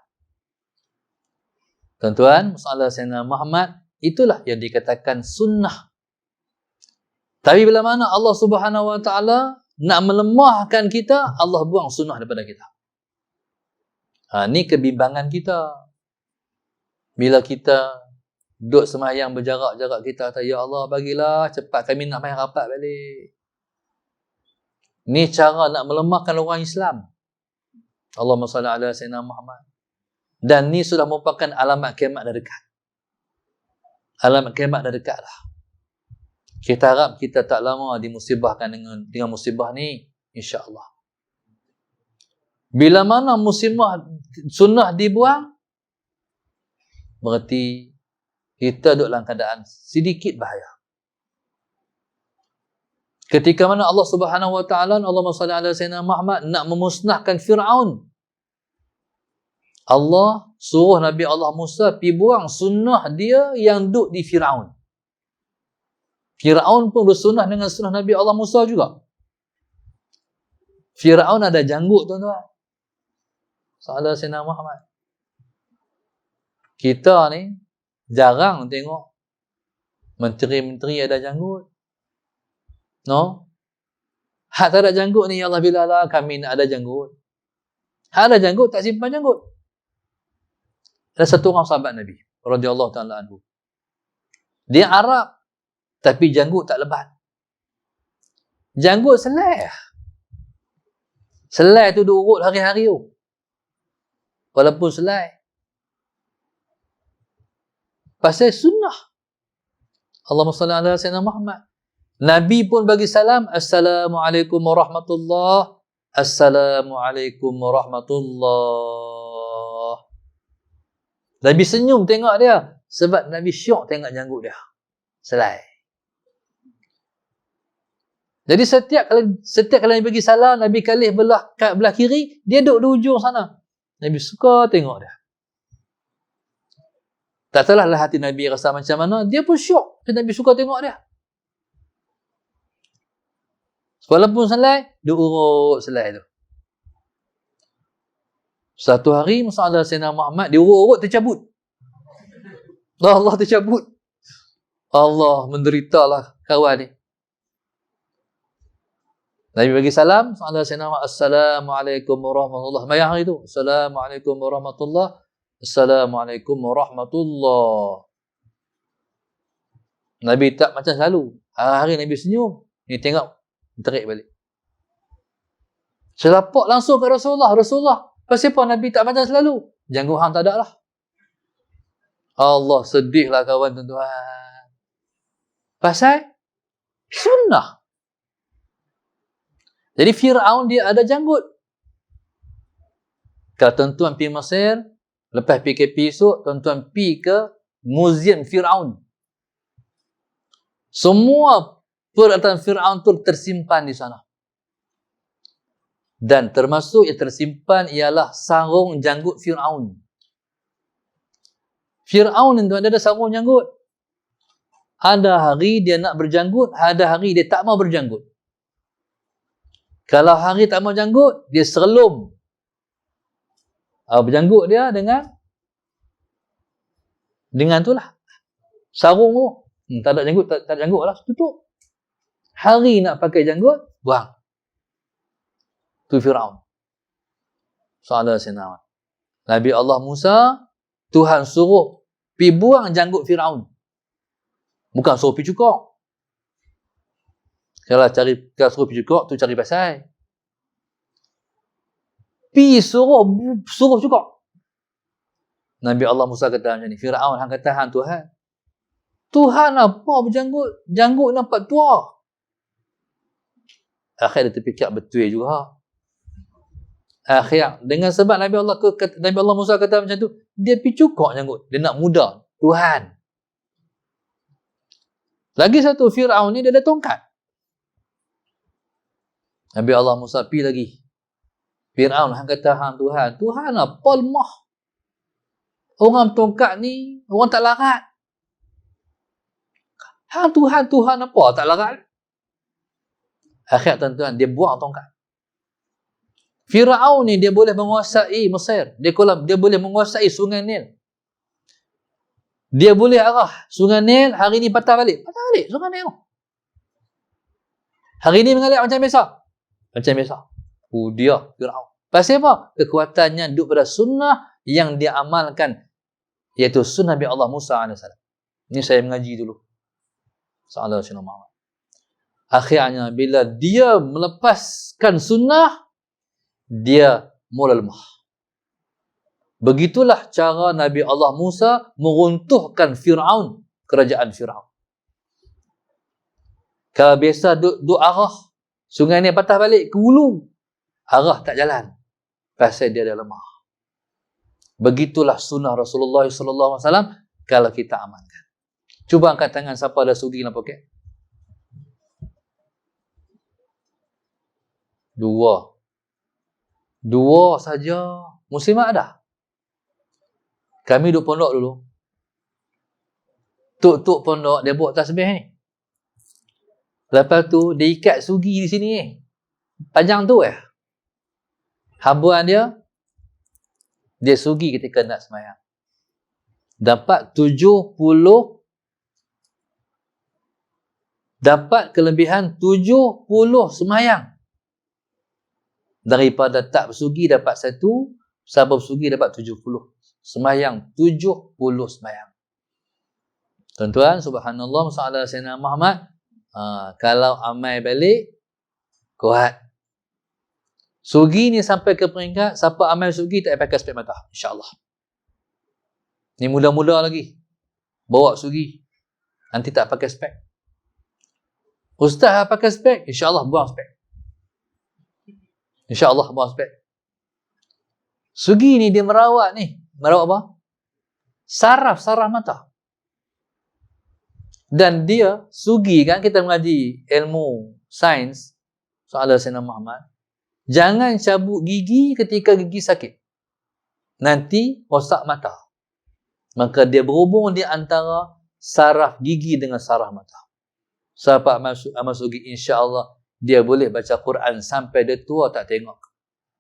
Tuan-tuan, masalah Sayyidina Muhammad, itulah yang dikatakan sunnah. Tapi bila mana Allah Subhanahu Wa Taala nak melemahkan kita, Allah buang sunnah daripada kita. Ni kebimbangan kita. Bila kita Duduk semayang berjarak-jarak kita kata, ya Allah bagilah cepat kami nak main rapat balik. Ni cara nak melemahkan orang Islam. Allahumma salli ala sayyidina Muhammad. Dan ni sudah merupakan alamat kiamat dah dekat. Alamat kiamat dah dekat dah. Kita harap kita tak lama dimusibahkan dengan musibah ni, insya-Allah. Bila mana musibah sunnah dibuang, berarti kita duduk dalam keadaan sedikit bahaya. Ketika mana Allah Subhanahu wa taala, Allahumma salli ala sayyidina Muhammad, nak memusnahkan Firaun, Allah suruh Nabi Allah Musa pergi buang sunnah dia yang duduk di Firaun. Firaun pun bersunnah dengan sunnah Nabi Allah Musa juga. Firaun ada janggut, tuan-tuan. Sallallahu alaihi wasallam Muhammad. Kita ni jarang tengok menteri-menteri ada janggut. No? Hak tak ada janggut ni, ya Allah bilalah kami nak ada janggut. Hak ada janggut tak simpan janggut. Ada satu orang sahabat Nabi radhiyallahu taala anhu. Dia Arab tapi janggut tak lebat. Janggut selai. Selai tu diurut hari-hari tu. Walaupun selai. Pasal sunnah. Allahumma salli ala sayyidina Muhammad. Nabi pun bagi salam, Assalamualaikum warahmatullahi. Assalamualaikum warahmatullahi. Nabi senyum tengok dia. Sebab Nabi syok tengok janggut dia. Selai. Jadi setiap kali Nabi bagi salam, Nabi kalih belah kiri, dia duduk di ujung sana. Nabi suka tengok dia. Tak tahulah hati Nabi rasa macam mana, dia pun syok. Nabi suka tengok dia. Walaupun selai, dia urut selai tu. Satu hari, Musa Sayyidina Muhammad, dia urut tercabut. Allah tercabut. Allah menderitalah kawan ni. Nabi bagi salam, Assalamualaikum warahmatullahi. Mayang hari tu. Assalamualaikum warahmatullahi. Assalamualaikum warahmatullahi. Nabi tak macam selalu. Hari-hari Nabi senyum. Ni tengok. Terik balik. Selapak langsung ke Rasulullah. Rasulullah, pasal apa Nabi tak macam selalu? Janggut hang tak ada lah. Allah sedihlah kawan tuan-tuan. Pasal sunnah. Jadi Fir'aun dia ada janggut. Kalau tuan-tuan pergi Mesir, lepas PKP esok, tuan-tuan pergi ke Museum Fir'aun. Semua peralatan Fir'aun tu tersimpan di sana. Dan termasuk yang tersimpan ialah sarung janggut Fir'aun. Fir'aun ni tuan, dia ada sarung janggut. Ada hari dia nak berjanggut, ada hari dia tak mau berjanggut. Kalau hari tak mau janggut, dia serlum berjanggut dia dengan itulah sarung tu. Tak ada janggut, tak ada janggut lah, tutup. Hari nak pakai janggut, buang. Tu Fir'aun. Sallallahu alaihi wasallam. Nabi Allah Musa, Tuhan suruh pergi buang janggut Fir'aun. Bukan suruh pergi cukur. Kalau suruh pergi cukur, tu cari pasal. Pergi suruh cukur. Nabi Allah Musa kata macam ni. Fir'aun hang kata hang Tuhan. Tuhan apa berjanggut? Janggut nampak tua. Akhir dia terfikir betul juga. Akhir dengan sebab Nabi Allah Musa kata macam tu, dia pergi cukur janggut. Dia nak muda. Tuhan. Lagi satu Fir'aun ni dia ada tongkat. Nabi Allah Musa pergi lagi. Fir'aun hang kata hang Tuhan. Tuhan apa lemah. Orang tongkat ni orang tak larat. Hang Tuhan apa tak larat? Akhir tuan-tuan, dia buang tongkat. Fir'aun ni dia boleh menguasai Mesir. Dia boleh menguasai Sungai Nil. Dia boleh arah Sungai Nil, hari ni patah balik. Patah balik Sungai Nil. Hari ni mengalir macam biasa. Macam biasa. Dia Fir'aun. Pasal apa? Kekuatannya duduk pada sunnah yang dia amalkan. Iaitu sunnah Nabi Allah Musa AS. Ini saya mengaji dulu. Salah Sayyidina Muhammad. Akhirnya bila dia melepaskan sunnah, dia mula lemah. Begitulah cara Nabi Allah Musa meruntuhkan Fir'aun, kerajaan Fir'aun. Kalau biasa duk arah, sungai ni patah balik ke hulu, arah tak jalan. Pasal dia dah lemah. Begitulah sunnah Rasulullah SAW kalau kita amalkan. Cuba angkat tangan siapa ada sugi dalam poket. Dua saja. Muslimat ada. Kami duduk pondok dulu. Tuk-tuk pondok, dia buat tasbih ni. Lepas tu, dia ikat sugi di sini ni. Panjang tu habuan dia sugi ketika nak semayang. Dapat kelebihan 70 semayang. Daripada tak bersugi dapat 1, siapa bersugi dapat 70. Semayang 70 semayang. Tuan-tuan, subhanallah, masalah Sayyidina Muhammad, kalau amal balik, kuat. Sugi ni sampai ke peringkat, siapa amal sugi tak pakai spek mata, insyaAllah. Ni muda-muda lagi. Bawa sugi. Nanti tak pakai spek. Ustaz pakai spek, insyaAllah buang spek. InsyaAllah buang spek. Sugi ni dia merawat ni. Merawat apa? Saraf mata. Dan dia, sugi kan, kita mengaji ilmu sains, soalan Sayyidina Muhammad, jangan cabut gigi ketika gigi sakit. Nanti rosak mata. Maka dia berhubung di antara saraf gigi dengan saraf mata. Sahabat amal sugi, insya-Allah dia boleh baca Quran sampai dia tua tak tengok.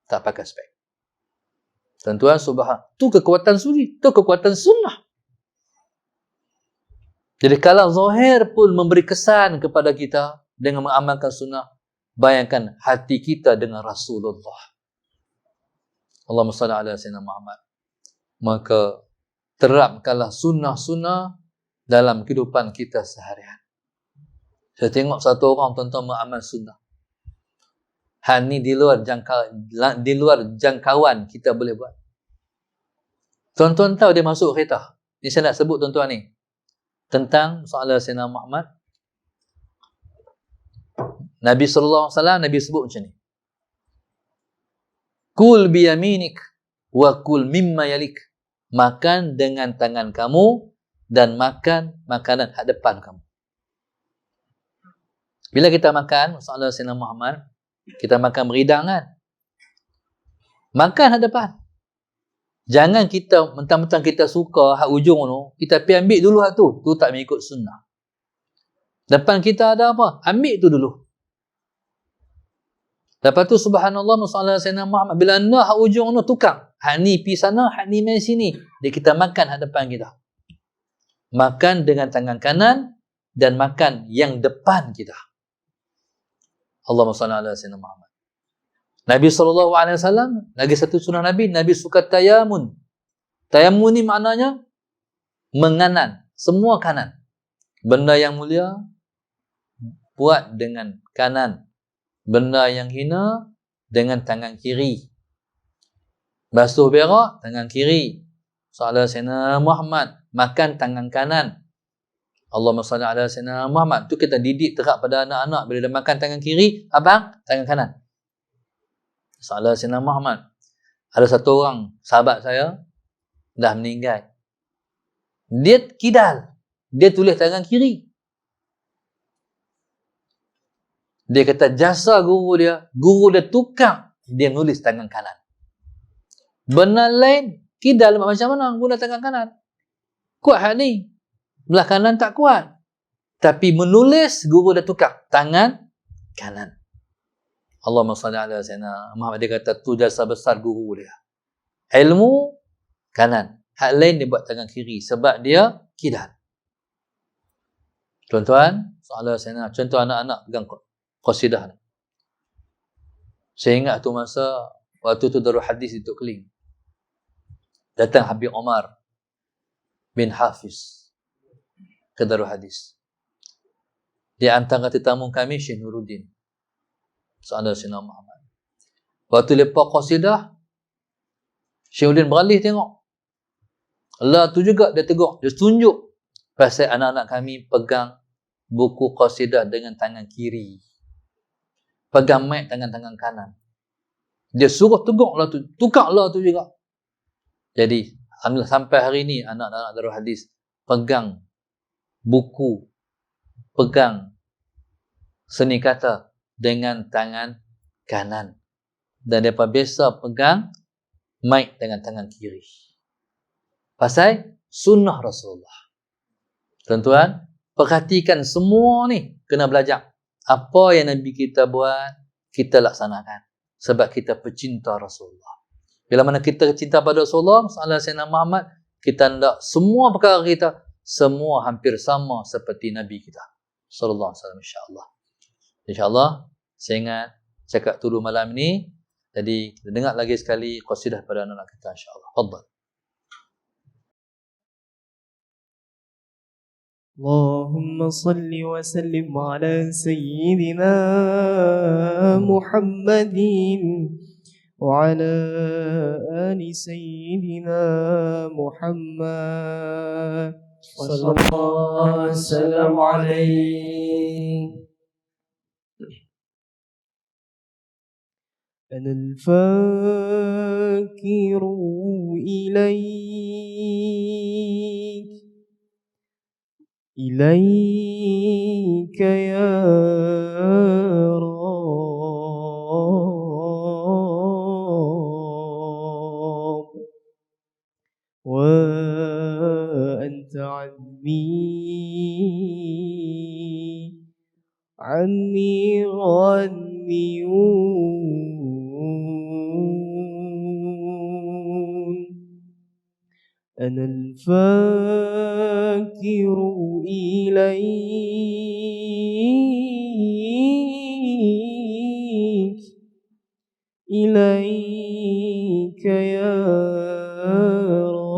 Tak pakai spek. Tuan-tuan, subhan. Tu kekuatan sugi, tu kekuatan sunnah. Jadi kalau zahir pun memberi kesan kepada kita dengan mengamalkan sunnah, bayangkan hati kita dengan Rasulullah. Allahumma salli ala Sayyidina Muhammad. Maka terapkanlah sunnah-sunnah dalam kehidupan kita seharian. Saya tengok satu orang tuan-tuan beramal sunnah. Hal ni di luar jangkauan kita boleh buat. Tuan-tuan tahu dia masuk kereta. Ni saya nak sebut tuan-tuan ni. Tentang soalan Sayyidina Muhammad. Nabi SAW, Nabi sebut macam ni. Kul biyaminik wa kul mimma yalik. Makan dengan tangan kamu dan makan makanan hadapan kamu. Bila kita makan, soalan Sayyidina Muhammad, kita makan beridang kan? Makan hadapan. Jangan kita mentang-mentang kita suka hak ujung tu, kita pergi ambil dulu hak tu. Tu tak mengikut sunnah. Depan kita ada apa? Ambil tu dulu. Lepas tu subhanallah, masalah Sayyidina Muhammad, bila nak hak ujung tu tukang. Hak ni pergi sana, hak ni main sini. Dia kita makan hadapan kita. Makan dengan tangan kanan dan makan yang depan kita. Allahumma salli ala Sayyidina Muhammad. Nabi SAW, lagi satu sunnah Nabi, Nabi suka tayamun. Tayamun ni maknanya menganan, semua kanan. Benda yang mulia, buat dengan kanan. Benda yang hina, dengan tangan kiri. Basuh berak, tangan kiri. Soalan Sayyidina Muhammad, makan tangan kanan. Allahumma salli ala Sayyidina Muhammad. Tu kita didik terap pada anak-anak. Bila dia makan tangan kiri, abang, tangan kanan. Soalan Sayyidina Muhammad. Ada satu orang, sahabat saya, dah meninggal. Dia kidal. Dia tulis tangan kiri. Dia kata jasa guru dia tukar, dia nulis tangan kanan. Benar lain, kidal macam mana guna tangan kanan? Kuat hal ni. Belah kanan tak kuat. Tapi menulis, guru dia tukar. Tangan kanan. Allahumma salli ala Sayyidina Muhammad. Dia kata, tu jasa besar guru dia. Ilmu, kanan. Hak lain dia buat tangan kiri. Sebab dia kidal. Tuan-tuan, soalan Sayyidina, contoh anak-anak pegang qasidah. Saya ingat tu masa, waktu tu Darul Hadis di Tok Keling. Datang Habib Omar bin Hafiz. ke Darul Hadis. Di antara tetamu kami Syekh Nuruddin, saudara Sayyidina Muhammad. Waktu lepas qasidah, Syekh Nuruddin beralih tengok. Allah tu juga dia tegur, dia tunjuk pasal anak-anak kami pegang buku qasidah dengan tangan kiri. Pegang mic dengan tangan kanan. Dia suruh tegur Allah tu, tukar Allah tu juga. Jadi, alhamdulillah sampai hari ini anak-anak Darul Hadis pegang buku, pegang seni kata dengan tangan kanan. Dan mereka biasa pegang mic dengan tangan kiri. Pasal sunnah Rasulullah. Tuan-tuan, perhatikan semua ni kena belajar. Apa yang Nabi kita buat, kita laksanakan. Sebab kita pecinta Rasulullah. Bila mana kita cinta pada Rasulullah, sallallahu alaihi Muhammad, kita hendak semua perkara kita, semua hampir sama seperti Nabi kita. Sallallahu alaihi wasallam, insyaAllah. InsyaAllah, saya ingat cakap dulu malam ni. Jadi, kita dengar lagi sekali qasidah pada anak-anak kita, insyaAllah. Fadhal. اللهم صل وسلم على سيدنا محمد وعلى آل سيدنا محمد صلى الله وسلم عليه. أنا الفاكر إليك يا رب وأنت عني غني أنا الفاكر إليك يا رب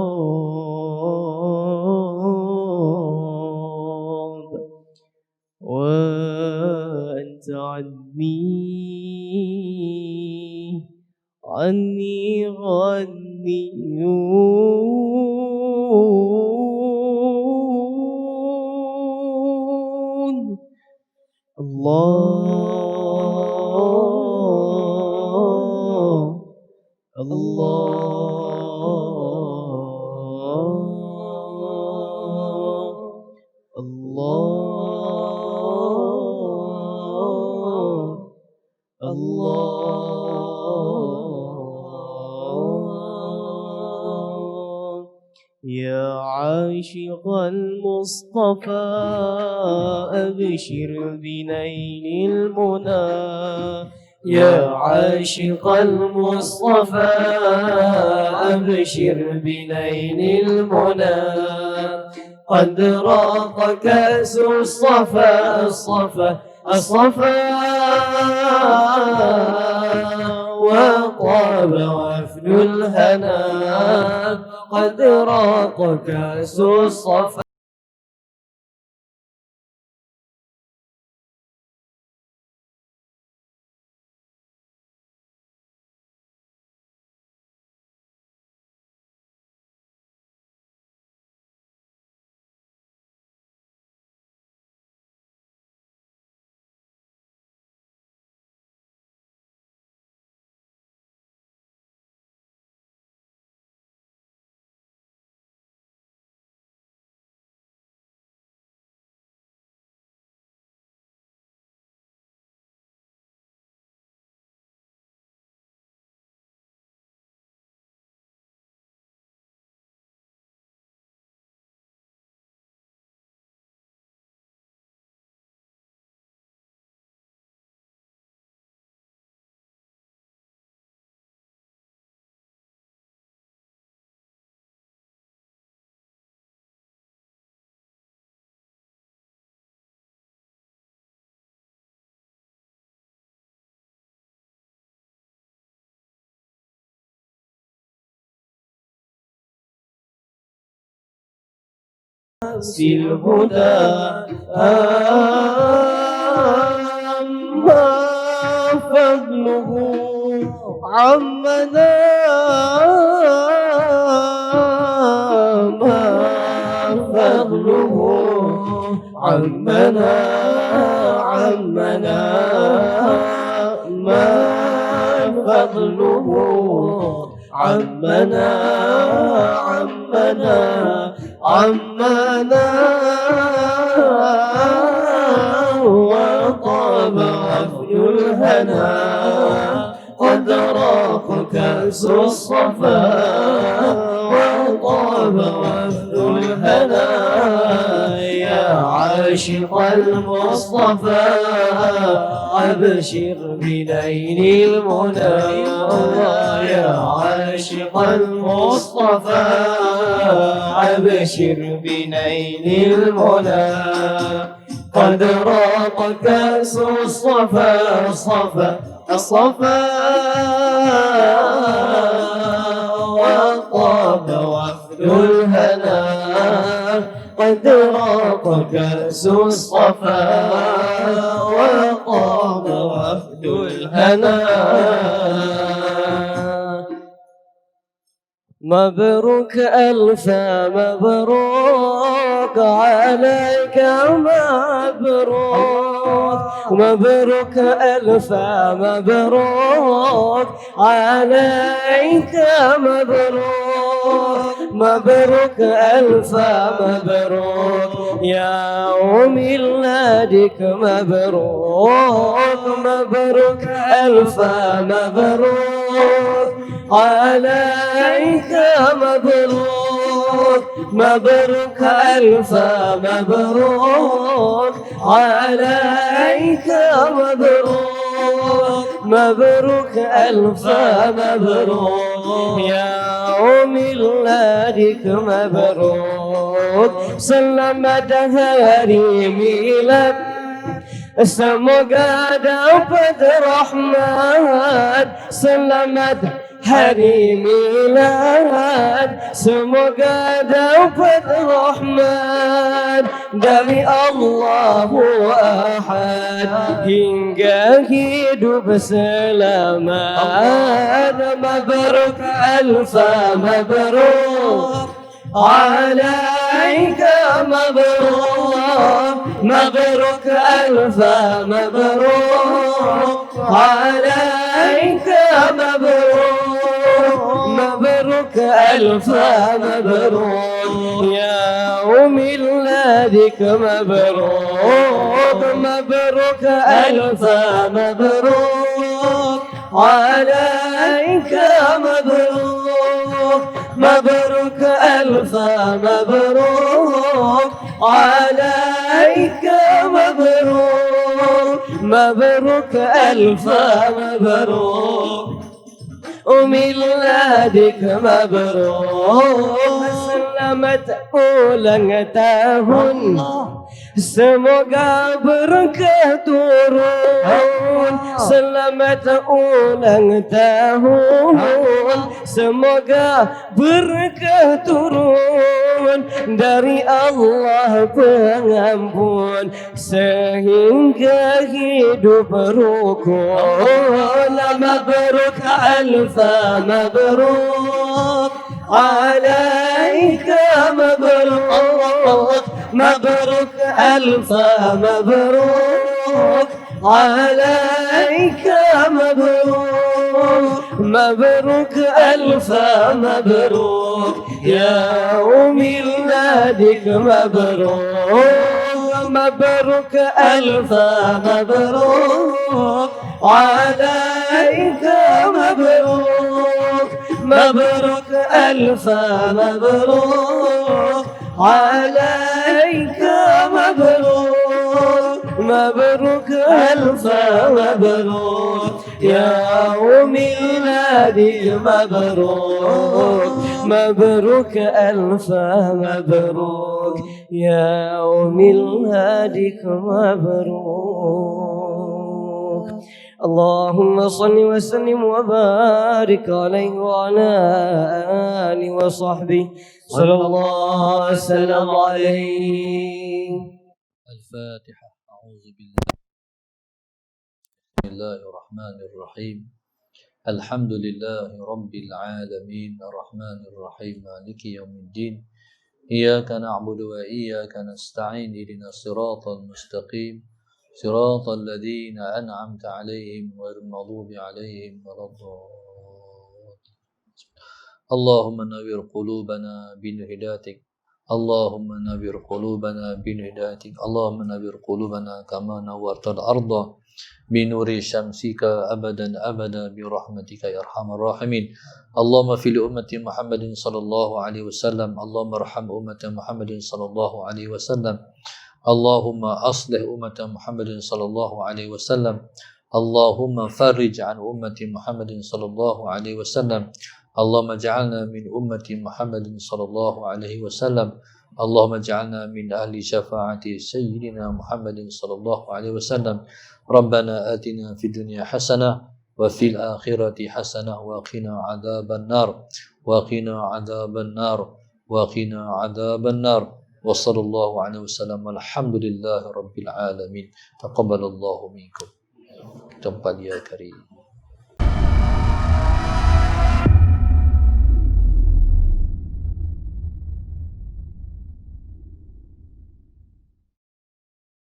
وأنت عني غني يا عاشق المصطفى أبشر بنيل المنى يا عاشق المصطفى أبشر بنيل المنى قد راق كأس الصفا وطاب وفد الهنا قد راق كأس الصفا شمس الهدى أما فضله عمنا ما فضله عمنا عمنا ما فضله عمنا عمنا عمنا وطاب وفد الهنا قد راق كأس الصفا وطاب وفد الهنا يا عاشق المصطفى أبشر بنيل المنى يا عاشق المصطفى أبشر بنيل المنى قد راق كأس الصفا الصفا الصفا وطاب وفد الهنا قد راق كأس الصفا وطاب وفد الهنا مبروك ألف مبروك عليك مبروك مبروك ألف مبروك عليك مبروك مبروك ألف مبروك يا ميلادك مبروك مبروك ألف مبروك عليك مبروك مبروك ألف مبروك عليك مبروك مبروك ألف مبروك يا ميلادك مبروك سلامة hari milad semoga dapat rahmat selamat hari milad semoga dapat rahmat dari Allahu Ahad hingga hidup selamat mabruk alfa mabruk عليك مبروك مبروك ألف مبروك عليك مبروك مبروك ألف مبروك يا ميلادك مبروك مبروك ألف مبروك عليك مبروك مبروك ألف مبروك عليك مبروك مبروك ألف مبروك وميلادك مبروك selamat ulang tahun semoga berkah turun selamat ulang tahun semoga berkah turun dari Allah pengampun sehingga hidup rukun mabruk alfa mabruk عليك مبروك مبروك ألف مبروك عليك مبروك مبروك ألف مبروك يا ميلادك مبروك مبروك ألف مبروك عليك مبروك مبروك ألف مبروك عليك مبروك مبروك ألف مبروك يا ميلادي مبروك مبروك ألف مبروك يا ميلادك مبروك اللهم صل وسلم وبارك عليه وعلى آله وصحبه صلى الله وسلم عليه. الفاتحة. أعوذ بالله. بسم الله الرحمن الرحيم. الحمد لله رب العالمين الرحمن الرحيم مالك يوم الدين إياك نعبد وإياك نستعين اهدنا الصراط المستقيم صراط الذين أنعمت عليهم غير المغضوب عليهم ولا الضالين. اللهم نور قلوبنا بهدايتك اللهم نور قلوبنا بهدايتك اللهم نور قلوبنا كما نورت الأرض بنور شمسك أبدا أبدا برحمتك يا أرحم الراحمين. اللهم في أمة محمد صلى الله عليه وسلم اللهم ارحم أمة محمد صلى الله عليه وسلم. اللهم أصلح أمة محمد صلى الله عليه وسلم. اللهم فرج عن أمة محمد صلى الله عليه وسلم. اللهم اجعلنا من أمة محمد صلى الله عليه وسلم. اللهم اجعلنا من أهل شفاعة سيدنا محمد صلى الله عليه وسلم. ربنا آتنا في الدنيا حسنة وفي الآخرة حسنة وقنا عذاب النار وقنا عذاب النار وقنا عذاب النار. وصلى الله عليه وسلم والحمد لله رب العالمين. تقبل الله منكم. تقبل يا كريم.